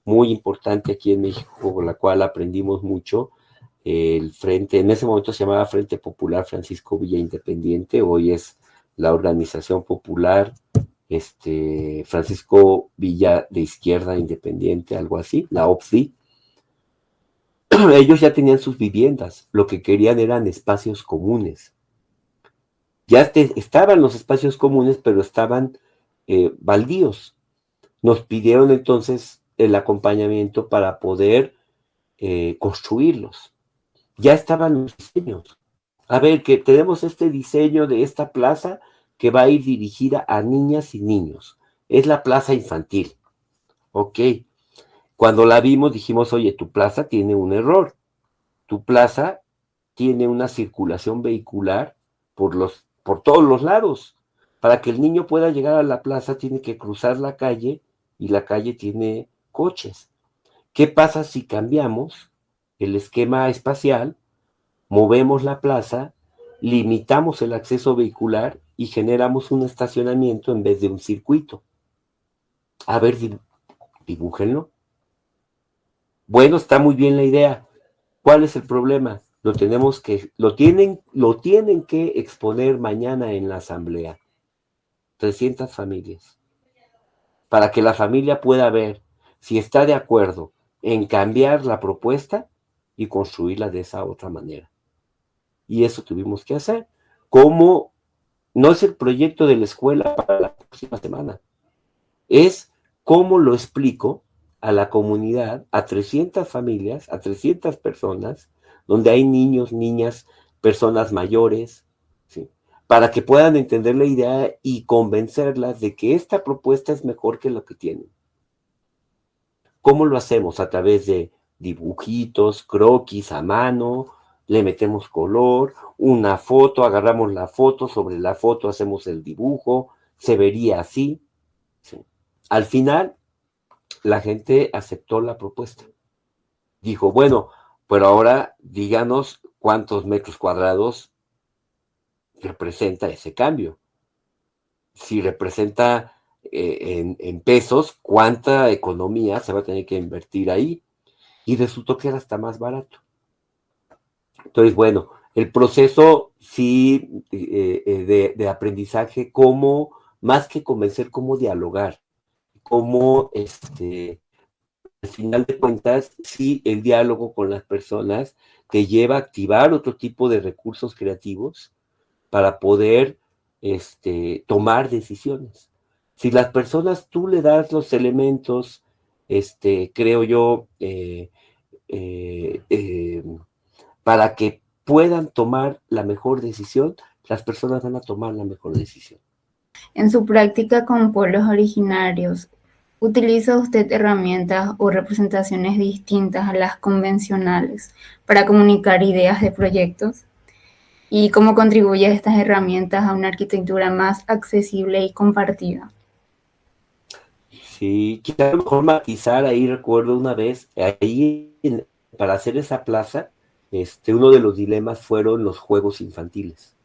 muy importante aquí en México, con la cual aprendimos mucho, el Frente, en ese momento se llamaba Frente Popular Francisco Villa Independiente, hoy es la Organización Popular Francisco Villa de Izquierda Independiente, algo así, la OPSI. Ellos ya tenían sus viviendas, lo que querían eran espacios comunes. Ya estaban los espacios comunes, pero estaban baldíos. Nos pidieron entonces el acompañamiento para poder construirlos. Ya estaban los diseños. A ver, que tenemos este diseño de esta plaza que va a ir dirigida a niñas y niños. Es la plaza infantil. Ok. Cuando la vimos dijimos, oye, tu plaza tiene un error. Tu plaza tiene una circulación vehicular por todos los lados. Para que el niño pueda llegar a la plaza tiene que cruzar la calle y la calle tiene coches. ¿Qué pasa si cambiamos el esquema espacial, movemos la plaza, limitamos el acceso vehicular y generamos un estacionamiento en vez de un circuito? A ver, dibújenlo. Bueno, está muy bien la idea. ¿Cuál es el problema? Lo tienen que exponer mañana en la asamblea. 300 familias. Para que la familia pueda ver si está de acuerdo en cambiar la propuesta y construirla de esa otra manera. Y eso tuvimos que hacer. ¿Cómo? No es el proyecto de la escuela para la próxima semana. Es cómo lo explico a la comunidad, a 300 familias, a 300 personas, donde hay niños, niñas, personas mayores, ¿sí? Para que puedan entender la idea y convencerlas de que esta propuesta es mejor que lo que tienen. ¿Cómo lo hacemos? A través de dibujitos, croquis a mano, le metemos color, una foto, agarramos la foto, sobre la foto hacemos el dibujo, se vería así. ¿Sí? Al final, la gente aceptó la propuesta. Dijo, bueno, pero ahora díganos cuántos metros cuadrados representa ese cambio. Si representa en pesos, cuánta economía se va a tener que invertir ahí. Y resultó que era hasta más barato. Entonces, bueno, el proceso sí de aprendizaje, cómo, más que convencer, cómo dialogar, cómo al final de cuentas, sí, el diálogo con las personas te lleva a activar otro tipo de recursos creativos para poder tomar decisiones. Si las personas tú le das los elementos, creo yo, para que puedan tomar la mejor decisión, las personas van a tomar la mejor decisión. En su práctica con pueblos originarios, ¿utiliza usted herramientas o representaciones distintas a las convencionales para comunicar ideas de proyectos? ¿Y cómo contribuye estas herramientas a una arquitectura más accesible y compartida? Sí, quiero mejor matizar, ahí recuerdo una vez, para hacer esa plaza, uno de los dilemas fueron los juegos infantiles.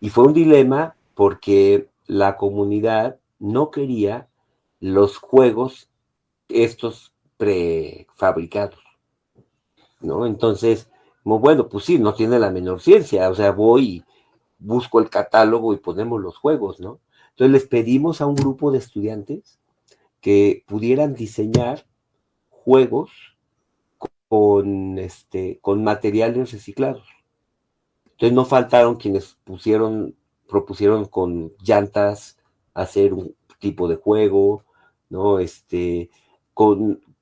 Y fue un dilema porque la comunidad no quería los juegos estos prefabricados, ¿no? Entonces, bueno, pues sí, no tiene la menor ciencia, o sea, voy y busco el catálogo y ponemos los juegos, ¿no? Entonces les pedimos a un grupo de estudiantes que pudieran diseñar juegos con materiales reciclados. Entonces no faltaron quienes propusieron con llantas hacer un tipo de juego, ¿no?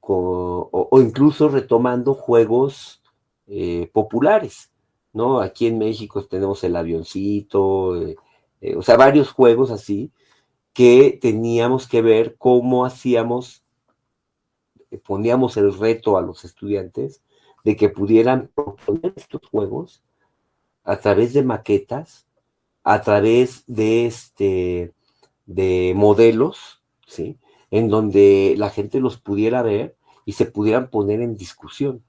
O incluso retomando juegos populares, ¿no? Aquí en México tenemos el avioncito, o sea, varios juegos así que teníamos que ver cómo poníamos el reto a los estudiantes de que pudieran proponer estos juegos a través de maquetas, a través de modelos, ¿sí? En donde la gente los pudiera ver y se pudieran poner en discusión,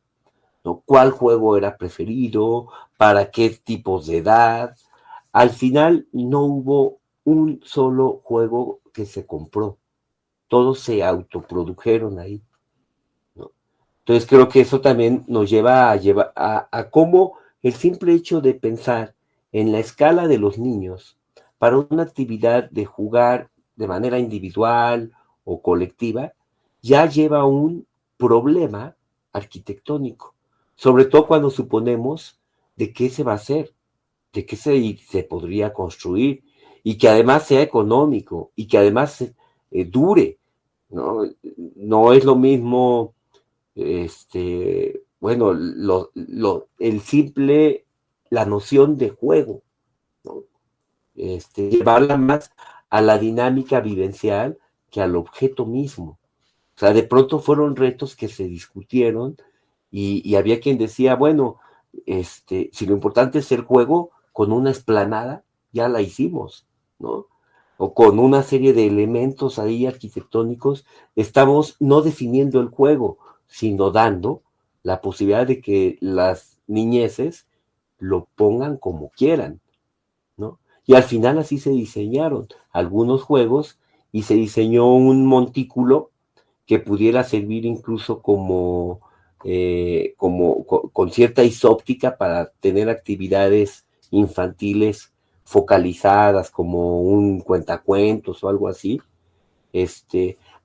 ¿no? ¿Cuál juego era preferido? ¿Para qué tipos de edad? Al final no hubo un solo juego que se compró. Todos se autoprodujeron ahí, ¿no? Entonces creo que eso también nos lleva a cómo el simple hecho de pensar en la escala de los niños para una actividad de jugar de manera individual o colectiva, ya lleva un problema arquitectónico, sobre todo cuando suponemos de qué se va a hacer, de qué se podría construir, y que además sea económico, y que además dure, ¿no? No es lo mismo, bueno, la noción de juego, ¿no? Llevarla más a la dinámica vivencial que al objeto mismo. O sea, de pronto fueron retos que se discutieron y había quien decía, bueno, si lo importante es el juego, con una explanada ya la hicimos, ¿no? O con una serie de elementos ahí arquitectónicos, estamos no definiendo el juego, sino dando la posibilidad de que las niñeces lo pongan como quieran, ¿no? Y al final así se diseñaron algunos juegos y se diseñó un montículo que pudiera servir incluso con cierta isóptica para tener actividades infantiles focalizadas, como un cuentacuentos o algo así,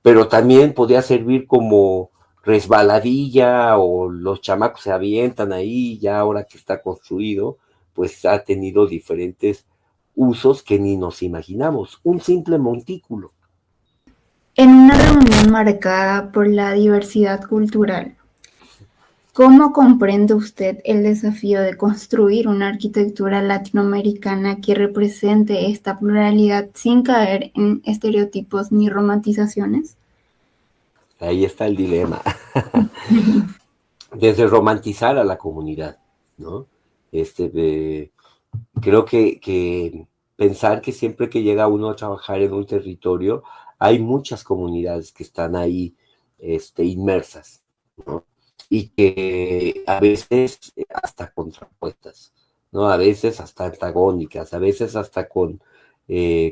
pero también podía servir como resbaladilla, o los chamacos se avientan ahí, ya ahora que está construido, pues ha tenido diferentes usos que ni nos imaginamos. Un simple montículo. En una reunión marcada por la diversidad cultural, ¿Cómo comprende usted el desafío de construir una arquitectura latinoamericana que represente esta pluralidad sin caer en estereotipos ni romantizaciones? Ahí está el dilema. Desde romantizar a la comunidad, ¿no? Creo que pensar que siempre que llega uno a trabajar en un territorio, hay muchas comunidades que están ahí inmersas, ¿no? Y que a veces hasta contrapuestas, ¿no? A veces hasta antagónicas, a veces hasta con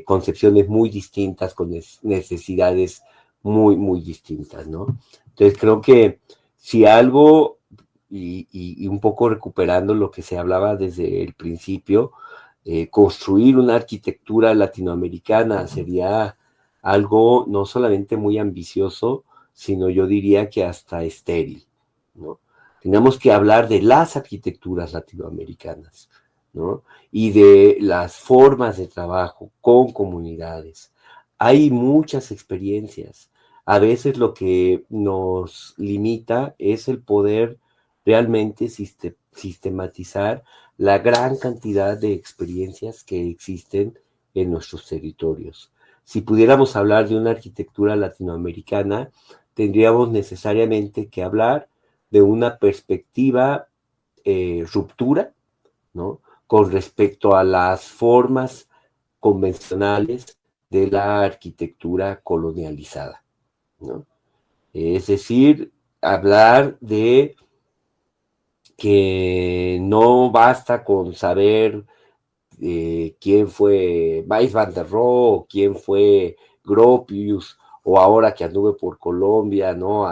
concepciones muy distintas, con necesidades muy, muy distintas, ¿no? Entonces creo que si algo, y un poco recuperando lo que se hablaba desde el principio, construir una arquitectura latinoamericana sería algo no solamente muy ambicioso, sino yo diría que hasta estéril, ¿no? Tenemos que hablar de las arquitecturas latinoamericanas, ¿no? Y de las formas de trabajo con comunidades. Hay muchas experiencias. A veces lo que nos limita es el poder realmente sistematizar la gran cantidad de experiencias que existen en nuestros territorios. Si pudiéramos hablar de una arquitectura latinoamericana, tendríamos necesariamente que hablar de una perspectiva ruptura, ¿no? Con respecto a las formas convencionales de la arquitectura colonializada, ¿no? Es decir, hablar de que no basta con saber quién fue Mies van der Rohe, quién fue Gropius, o ahora que anduve por Colombia, ¿no?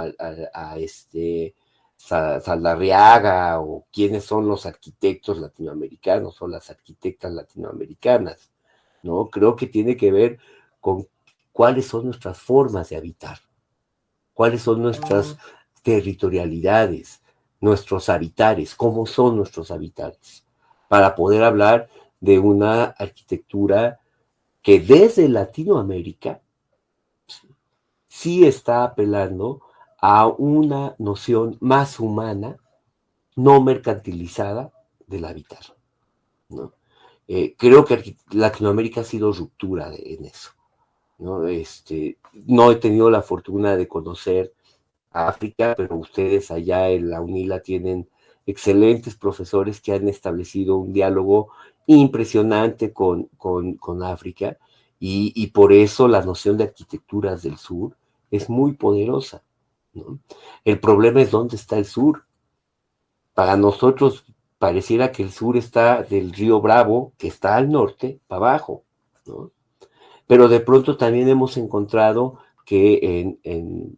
Saldarriaga, o quiénes son los arquitectos latinoamericanos o las arquitectas latinoamericanas, ¿no? Creo que tiene que ver con cuáles son nuestras formas de habitar, cuáles son nuestras territorialidades, nuestros habitares, cómo son nuestros habitares, para poder hablar de una arquitectura que desde Latinoamérica sí está apelando a una noción más humana, no mercantilizada del habitar, ¿no? Creo que Latinoamérica ha sido ruptura en eso, ¿no? No he tenido la fortuna de conocer a África, pero ustedes allá en la UNILA tienen excelentes profesores que han establecido un diálogo impresionante con África, y por eso la noción de arquitecturas del sur es muy poderosa, ¿no? El problema es dónde está el sur. Para nosotros pareciera que el sur está del río Bravo, que está al norte, para abajo, ¿no? Pero de pronto también hemos encontrado que en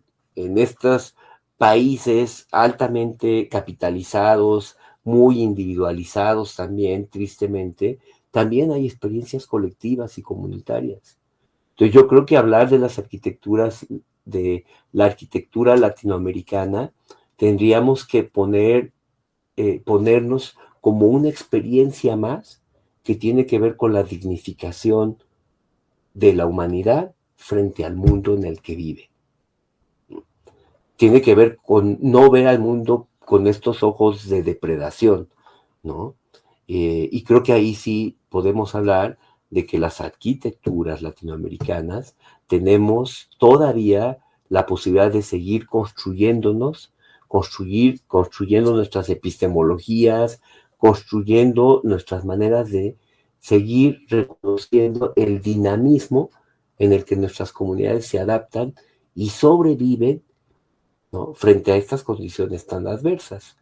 estos países altamente capitalizados, muy individualizados también, tristemente, también hay experiencias colectivas y comunitarias. Entonces yo creo que hablar de las arquitecturas, de la arquitectura latinoamericana, tendríamos que ponernos como una experiencia más que tiene que ver con la dignificación de la humanidad frente al mundo en el que vive. Tiene que ver con no ver al mundo con estos ojos de depredación, ¿no? Y creo que ahí sí podemos hablar de que las arquitecturas latinoamericanas tenemos todavía la posibilidad de seguir construyéndonos, construyendo nuestras epistemologías, construyendo nuestras maneras de seguir reconociendo el dinamismo en el que nuestras comunidades se adaptan y sobreviven, ¿no? Frente a estas condiciones tan adversas.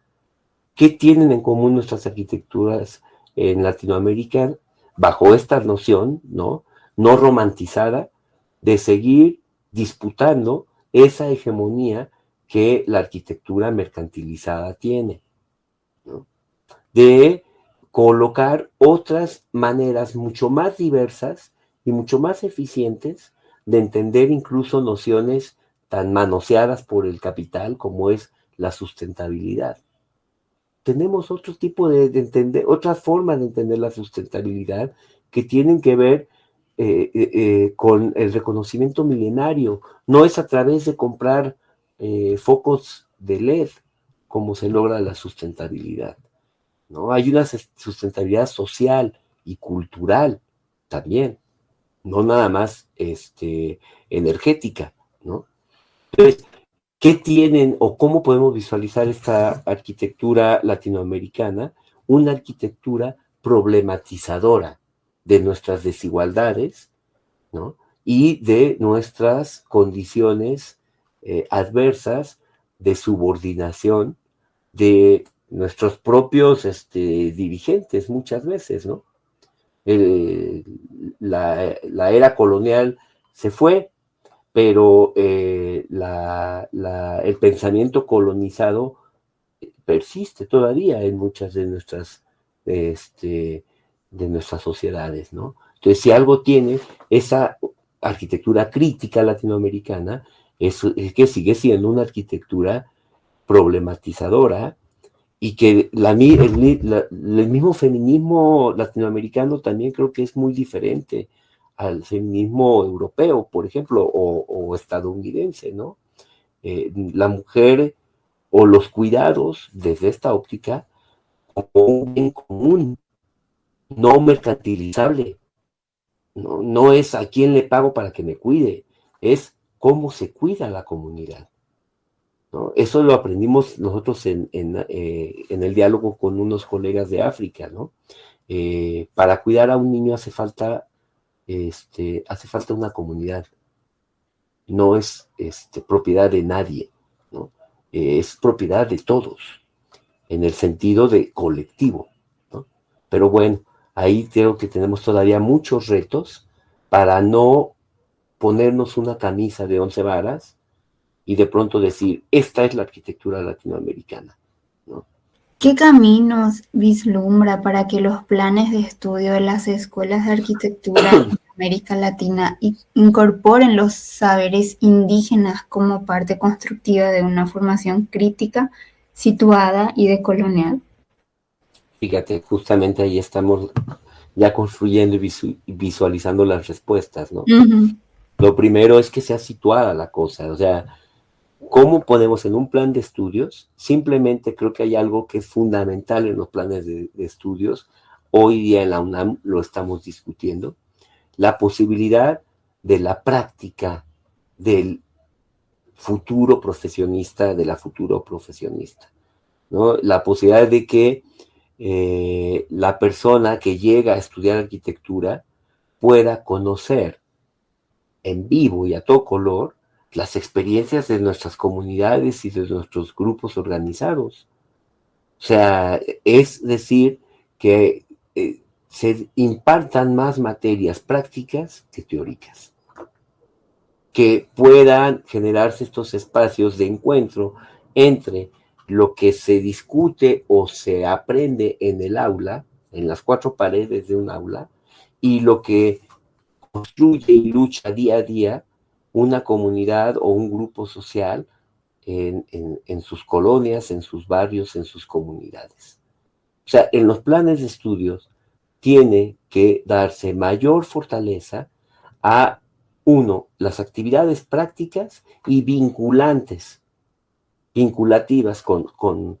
¿Qué tienen en común nuestras arquitecturas en Latinoamérica bajo esta noción, no romantizada, de seguir disputando esa hegemonía que la arquitectura mercantilizada tiene, ¿no? De colocar otras maneras mucho más diversas y mucho más eficientes de entender incluso nociones tan manoseadas por el capital como es la sustentabilidad. Tenemos otro tipo de entender, otras formas de entender la sustentabilidad que tienen que ver con el reconocimiento milenario. No es a través de comprar focos de LED, cómo se logra la sustentabilidad, ¿no? Hay una sustentabilidad social y cultural también, no nada más energética, ¿no? Entonces, ¿qué tienen o cómo podemos visualizar esta arquitectura latinoamericana? Una arquitectura problematizadora de nuestras desigualdades, ¿no? Y de nuestras condiciones adversas de subordinación de nuestros propios dirigentes muchas veces, ¿no? La era colonial se fue, pero el pensamiento colonizado persiste todavía en muchas de nuestras sociedades, ¿no? Entonces, si algo tiene esa arquitectura crítica latinoamericana, es que sigue siendo una arquitectura problematizadora y que el mismo feminismo latinoamericano también creo que es muy diferente al feminismo europeo, por ejemplo, o estadounidense, ¿no? La mujer o los cuidados desde esta óptica como un bien común, no mercantilizable. No es a quién le pago para que me cuide, es cómo se cuida la comunidad, ¿no? Eso lo aprendimos nosotros en el diálogo con unos colegas de África, ¿no? Para cuidar a un niño hace falta una comunidad, no es propiedad de nadie, ¿no? Es propiedad de todos, en el sentido de colectivo, ¿no? Pero bueno, ahí creo que tenemos todavía muchos retos para no ponernos una camisa de 11 varas y de pronto decir, esta es la arquitectura latinoamericana, ¿no? ¿Qué caminos vislumbra para que los planes de estudio de las escuelas de arquitectura en América Latina incorporen los saberes indígenas como parte constructiva de una formación crítica, situada y decolonial? Fíjate, justamente ahí estamos ya construyendo y visualizando las respuestas, ¿no? Uh-huh. Lo primero es que sea situada la cosa, o sea, ¿cómo podemos en un plan de estudios? Simplemente creo que hay algo que es fundamental en los planes de estudios, hoy día en la UNAM lo estamos discutiendo, la posibilidad de la práctica del futuro profesionista, de la futuro profesionista, ¿no? La posibilidad de que la persona que llega a estudiar arquitectura pueda conocer en vivo y a todo color las experiencias de nuestras comunidades y de nuestros grupos organizados. O sea, es decir, que se impartan más materias prácticas que teóricas, que puedan generarse estos espacios de encuentro entre lo que se discute o se aprende en el aula, en las cuatro paredes de un aula, y lo que construye y lucha día a día una comunidad o un grupo social en sus colonias, en sus barrios, en sus comunidades. O sea, en los planes de estudios tiene que darse mayor fortaleza a, uno, las actividades prácticas y vinculativas con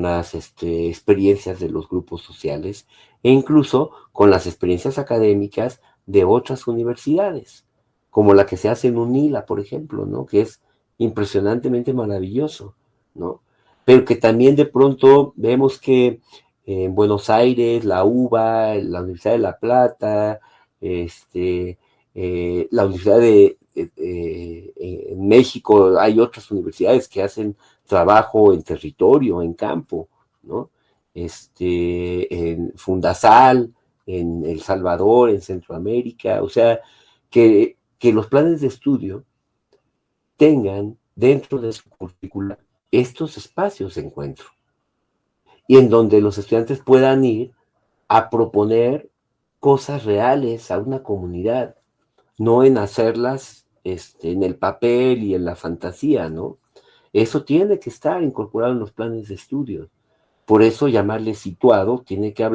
las experiencias de los grupos sociales e incluso con las experiencias académicas de otras universidades, como la que se hace en UNILA, por ejemplo, ¿no? Que es impresionantemente maravilloso, ¿no? Pero que también de pronto vemos que en Buenos Aires, la UBA, la Universidad de La Plata, la Universidad en México, hay otras universidades que hacen trabajo en territorio, en campo, ¿no? En Fundasal, en El Salvador, en Centroamérica, o sea, que los planes de estudio tengan dentro de su currícula estos espacios de encuentro y en donde los estudiantes puedan ir a proponer cosas reales a una comunidad, no en hacerlas en el papel y en la fantasía, ¿no? Eso tiene que estar incorporado en los planes de estudio. Por eso llamarle situado tiene que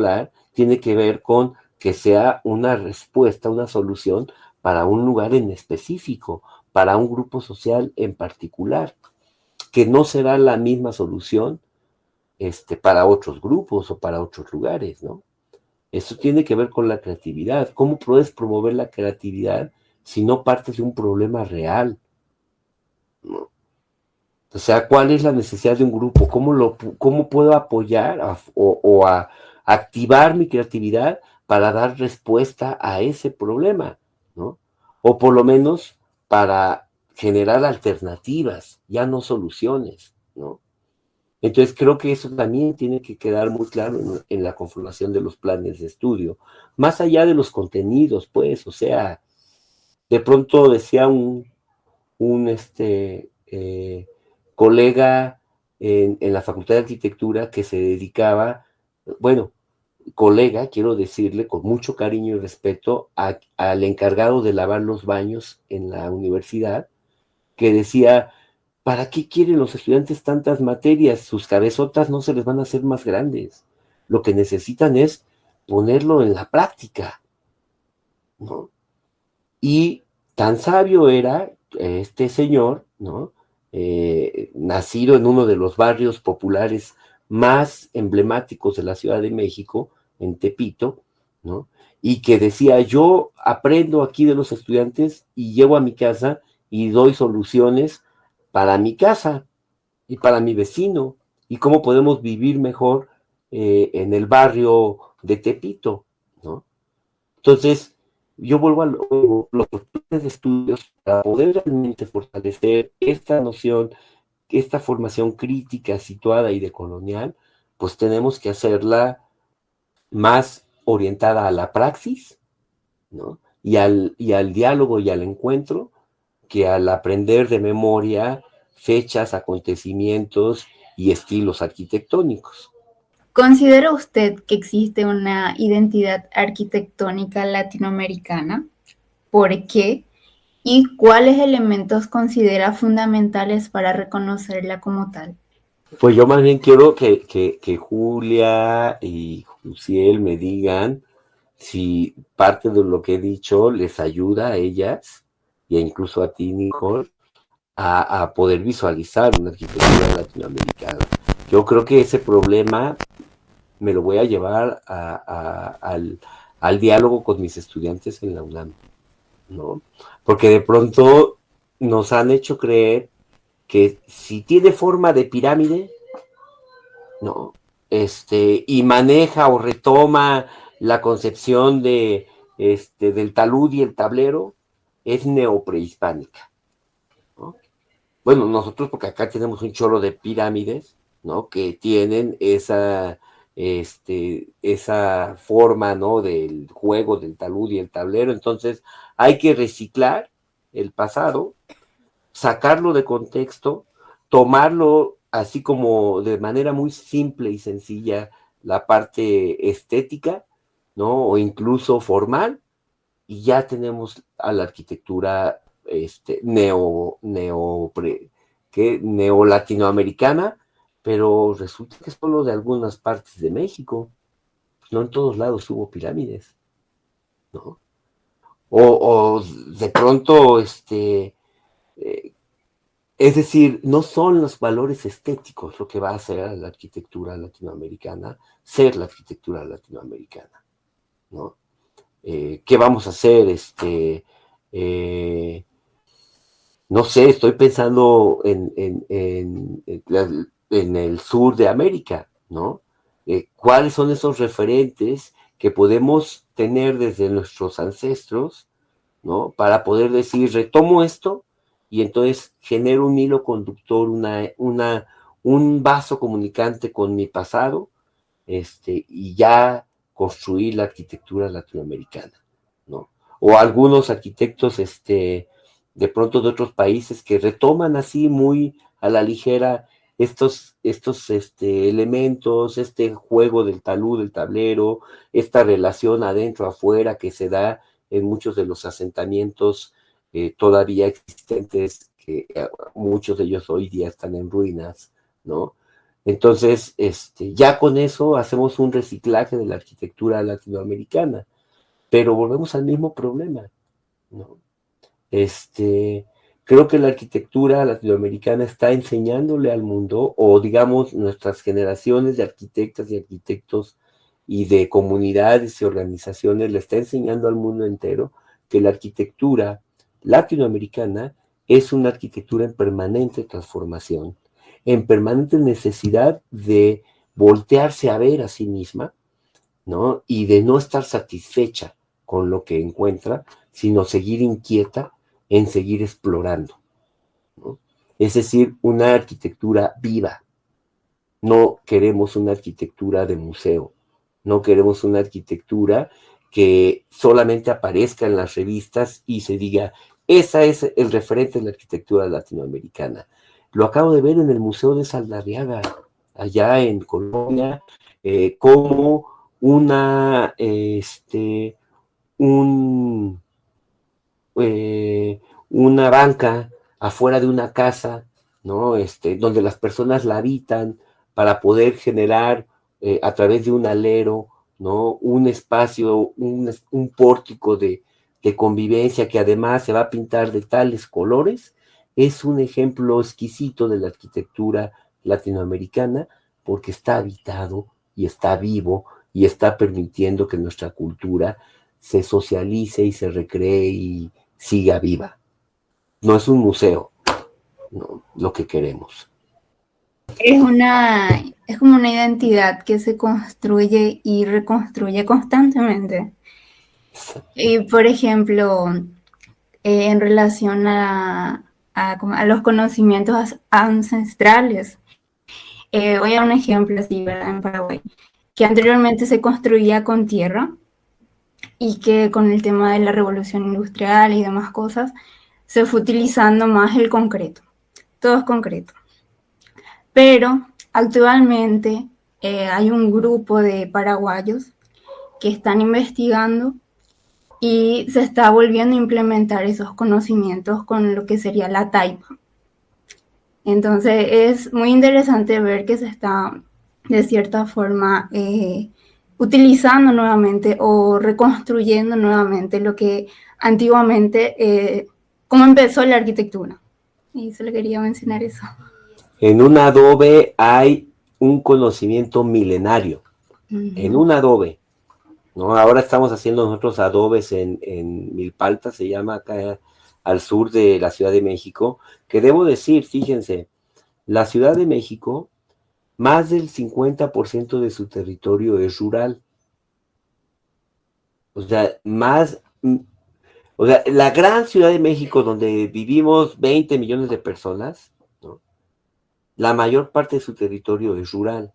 ver con que sea una respuesta, una solución para un lugar en específico, para un grupo social en particular. que no será la misma solución para otros grupos o para otros lugares, ¿no? Eso tiene que ver con la creatividad. ¿Cómo puedes promover la creatividad si no partes de un problema real? ¿No? O sea, ¿cuál es la necesidad de un grupo? ¿Cómo puedo apoyar o activar mi creatividad para dar respuesta a ese problema? ¿No? O por lo menos para generar alternativas, ya no soluciones, ¿no? Entonces creo que eso también tiene que quedar muy claro en la conformación de los planes de estudio, más allá de los contenidos, pues, o sea, de pronto decía un colega en la Facultad de Arquitectura que se dedicaba, bueno, colega, quiero decirle con mucho cariño y respeto, al encargado de lavar los baños en la universidad, que decía, ¿para qué quieren los estudiantes tantas materias? Sus cabezotas no se les van a hacer más grandes. Lo que necesitan es ponerlo en la práctica, ¿no? Y tan sabio era este señor, ¿no? Nacido en uno de los barrios populares más emblemáticos de la Ciudad de México, en Tepito, ¿no? Y que decía, yo aprendo aquí de los estudiantes y llevo a mi casa y doy soluciones para mi casa y para mi vecino, y cómo podemos vivir mejor en el barrio de Tepito, ¿no? Entonces, yo vuelvo a los planes de estudios para poder realmente fortalecer esta noción, esta formación crítica, situada y decolonial, pues tenemos que hacerla más orientada a la praxis, ¿no? Y al diálogo y al encuentro, que al aprender de memoria fechas, acontecimientos y estilos arquitectónicos. ¿Considera usted que existe una identidad arquitectónica latinoamericana? ¿Por qué? ¿Y cuáles elementos considera fundamentales para reconocerla como tal? Pues yo más bien quiero que Julia y Jusiel me digan si parte de lo que he dicho les ayuda a ellas e incluso a ti, Nicole, a poder visualizar una arquitectura latinoamericana. Yo creo que ese problema me lo voy a llevar al diálogo con mis estudiantes en la UNAM, ¿no? Porque de pronto nos han hecho creer que si tiene forma de pirámide, ¿no? Y maneja o retoma la concepción del talud y el tablero, es neoprehispánica, ¿no? Bueno, nosotros porque acá tenemos un chorro de pirámides, ¿no? Que tienen esa forma, ¿no? Del juego del talud y el tablero. Entonces hay que reciclar el pasado, sacarlo de contexto, tomarlo así como de manera muy simple y sencilla la parte estética, ¿no? O incluso formal, y ya tenemos a la arquitectura neolatinoamericana, pero resulta que es solo de algunas partes de México, no en todos lados hubo pirámides, ¿no? O de pronto, es decir, no son los valores estéticos lo que va a hacer a la arquitectura latinoamericana ser la arquitectura latinoamericana, ¿no? ¿Qué vamos a hacer? No sé, estoy pensando en el sur de América, ¿no? ¿Cuáles son esos referentes que podemos tener desde nuestros ancestros, ¿no? Para poder decir, retomo esto y entonces genero un hilo conductor, un vaso comunicante con mi pasado, y ya construir la arquitectura latinoamericana, ¿no? O algunos arquitectos, de pronto de otros países que retoman así muy a la ligera estos elementos, este juego del talud, del tablero, esta relación adentro-afuera que se da en muchos de los asentamientos todavía existentes, que muchos de ellos hoy día están en ruinas, ¿no? Entonces, ya con eso hacemos un reciclaje de la arquitectura latinoamericana, pero volvemos al mismo problema, ¿no? Creo que la arquitectura latinoamericana está enseñándole al mundo, o digamos nuestras generaciones de arquitectas y arquitectos y de comunidades y organizaciones le está enseñando al mundo entero que la arquitectura latinoamericana es una arquitectura en permanente transformación, en permanente necesidad de voltearse a ver a sí misma, ¿no? Y de no estar satisfecha con lo que encuentra, sino seguir inquieta en seguir explorando, ¿no? Es decir, una arquitectura viva. No queremos una arquitectura de museo, no queremos una arquitectura que solamente aparezca en las revistas y se diga, esa es el referente de la arquitectura latinoamericana. Lo acabo de ver en el Museo de Saldarriaga, allá en Colombia, como una, un, una banca afuera de una casa, ¿no? Donde las personas la habitan para poder generar a través de un alero, ¿no? Un espacio, un pórtico de convivencia que además se va a pintar de tales colores, es un ejemplo exquisito de la arquitectura latinoamericana porque está habitado y está vivo y está permitiendo que nuestra cultura se socialice y se recree y siga viva. No es un museo, no, lo que queremos. Es como una identidad que se construye y reconstruye constantemente. Y por ejemplo, en relación a los conocimientos ancestrales, voy a dar un ejemplo así, ¿verdad? En Paraguay, que anteriormente se construía con tierra y que con el tema de la revolución industrial y demás cosas, se fue utilizando más el concreto. Todo es concreto. Pero actualmente hay un grupo de paraguayos que están investigando y se está volviendo a implementar esos conocimientos con lo que sería la taipa. Entonces es muy interesante ver que se está de cierta forma utilizando nuevamente o reconstruyendo nuevamente lo que antiguamente, cómo empezó la arquitectura. Y solo quería mencionar eso. En un adobe hay un conocimiento milenario, en un adobe, ¿no? Ahora estamos haciendo nosotros adobes en Milpalta, se llama acá al sur de la Ciudad de México, que debo decir, fíjense, la Ciudad de México, más del 50% de su territorio es rural. O sea, la gran Ciudad de México, donde vivimos 20 millones de personas, ¿no? La mayor parte de su territorio es rural,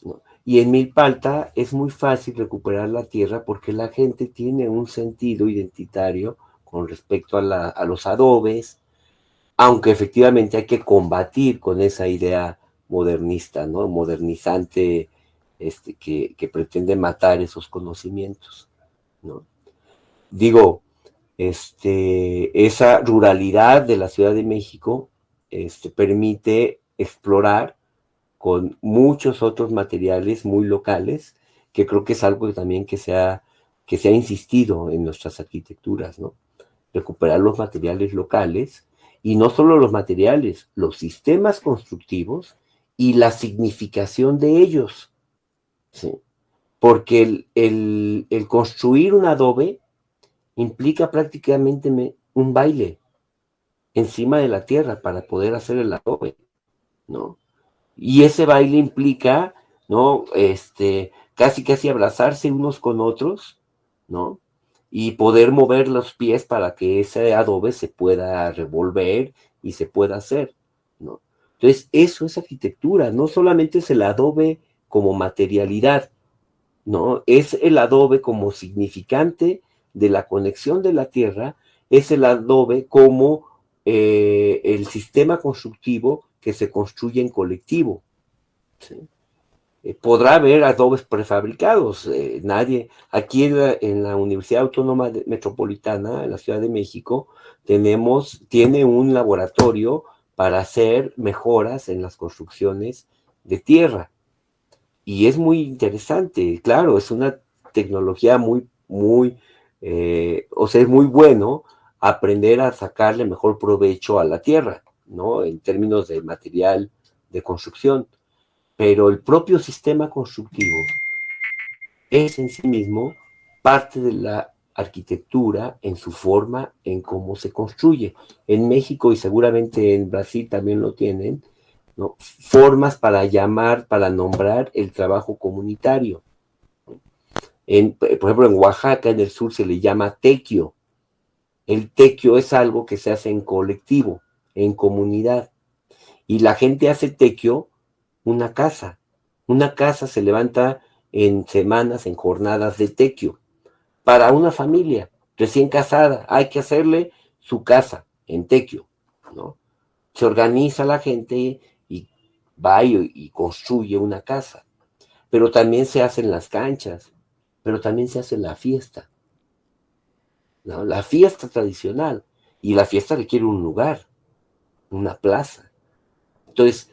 ¿no? Y en Milpalta es muy fácil recuperar la tierra porque la gente tiene un sentido identitario con respecto a los adobes, aunque efectivamente hay que combatir con esa idea modernista, ¿no? Modernizante, que pretende matar esos conocimientos, ¿no? Digo, esa ruralidad de la Ciudad de México permite explorar con muchos otros materiales muy locales, que creo que es algo también que se ha insistido en nuestras arquitecturas, ¿no? Recuperar los materiales locales, y no solo los materiales, los sistemas constructivos y la significación de ellos, ¿sí? Porque el construir un adobe implica prácticamente un baile encima de la tierra para poder hacer el adobe, ¿no? Y ese baile implica, ¿no? Casi abrazarse unos con otros, ¿no? Y poder mover los pies para que ese adobe se pueda revolver y se pueda hacer, ¿no? Entonces, eso es arquitectura, no solamente es el adobe como materialidad, ¿no? Es el adobe como significante de la conexión de la tierra, es el adobe como el sistema constructivo que se construye en colectivo, ¿sí? Podrá haber adobes prefabricados, nadie, aquí en la Universidad Autónoma Metropolitana, en la Ciudad de México, tiene un laboratorio para hacer mejoras en las construcciones de tierra, y es muy interesante, claro, es una tecnología muy, muy, o sea, es muy bueno aprender a sacarle mejor provecho a la tierra, ¿no? En términos de material de construcción. Pero el propio sistema constructivo es en sí mismo parte de la arquitectura en su forma, en cómo se construye. En México y seguramente en Brasil también lo tienen, ¿no? Formas para llamar, para nombrar el trabajo comunitario. Por ejemplo, en Oaxaca, en el sur, se le llama tequio. El tequio es algo que se hace en colectivo, en comunidad. Y la gente hace tequio una casa. Una casa se levanta en semanas, en jornadas de tequio. Para una familia recién casada, hay que hacerle su casa en tequio, ¿no? Se organiza la gente y va y construye una casa. Pero también se hacen las canchas, pero también se hace la fiesta, ¿no? La fiesta tradicional. Y la fiesta requiere un lugar, una plaza. Entonces,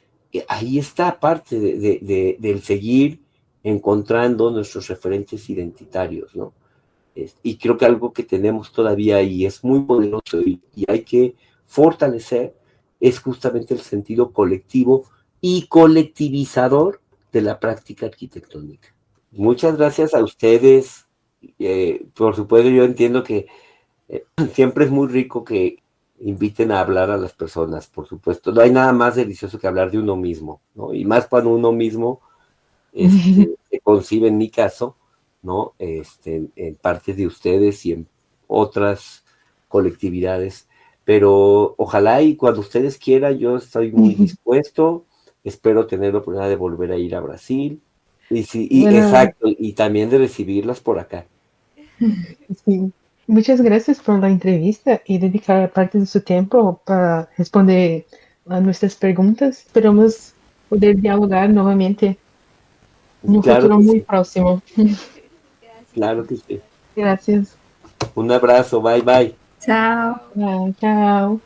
ahí está parte del seguir encontrando nuestros referentes identitarios, ¿no? Y creo que algo que tenemos todavía y es muy poderoso y hay que fortalecer es justamente el sentido colectivo y colectivizador de la práctica arquitectónica. Muchas gracias a ustedes. Por supuesto, yo entiendo que siempre es muy rico que inviten a hablar a las personas, por supuesto. No hay nada más delicioso que hablar de uno mismo, ¿no? Y más cuando uno mismo se concibe, en mi caso, ¿no? En parte de ustedes y en otras colectividades. Pero ojalá y cuando ustedes quieran, yo estoy muy dispuesto. Espero tener la oportunidad de volver a ir a Brasil. Bueno, Exacto, y también de recibirlas por acá. sí. Muchas gracias por la entrevista y dedicar parte de su tiempo para responder a nuestras preguntas. Esperamos poder dialogar nuevamente en un Claro futuro que muy sí, próximo. claro que sí. Gracias. Un abrazo, bye bye. Chao. Chao.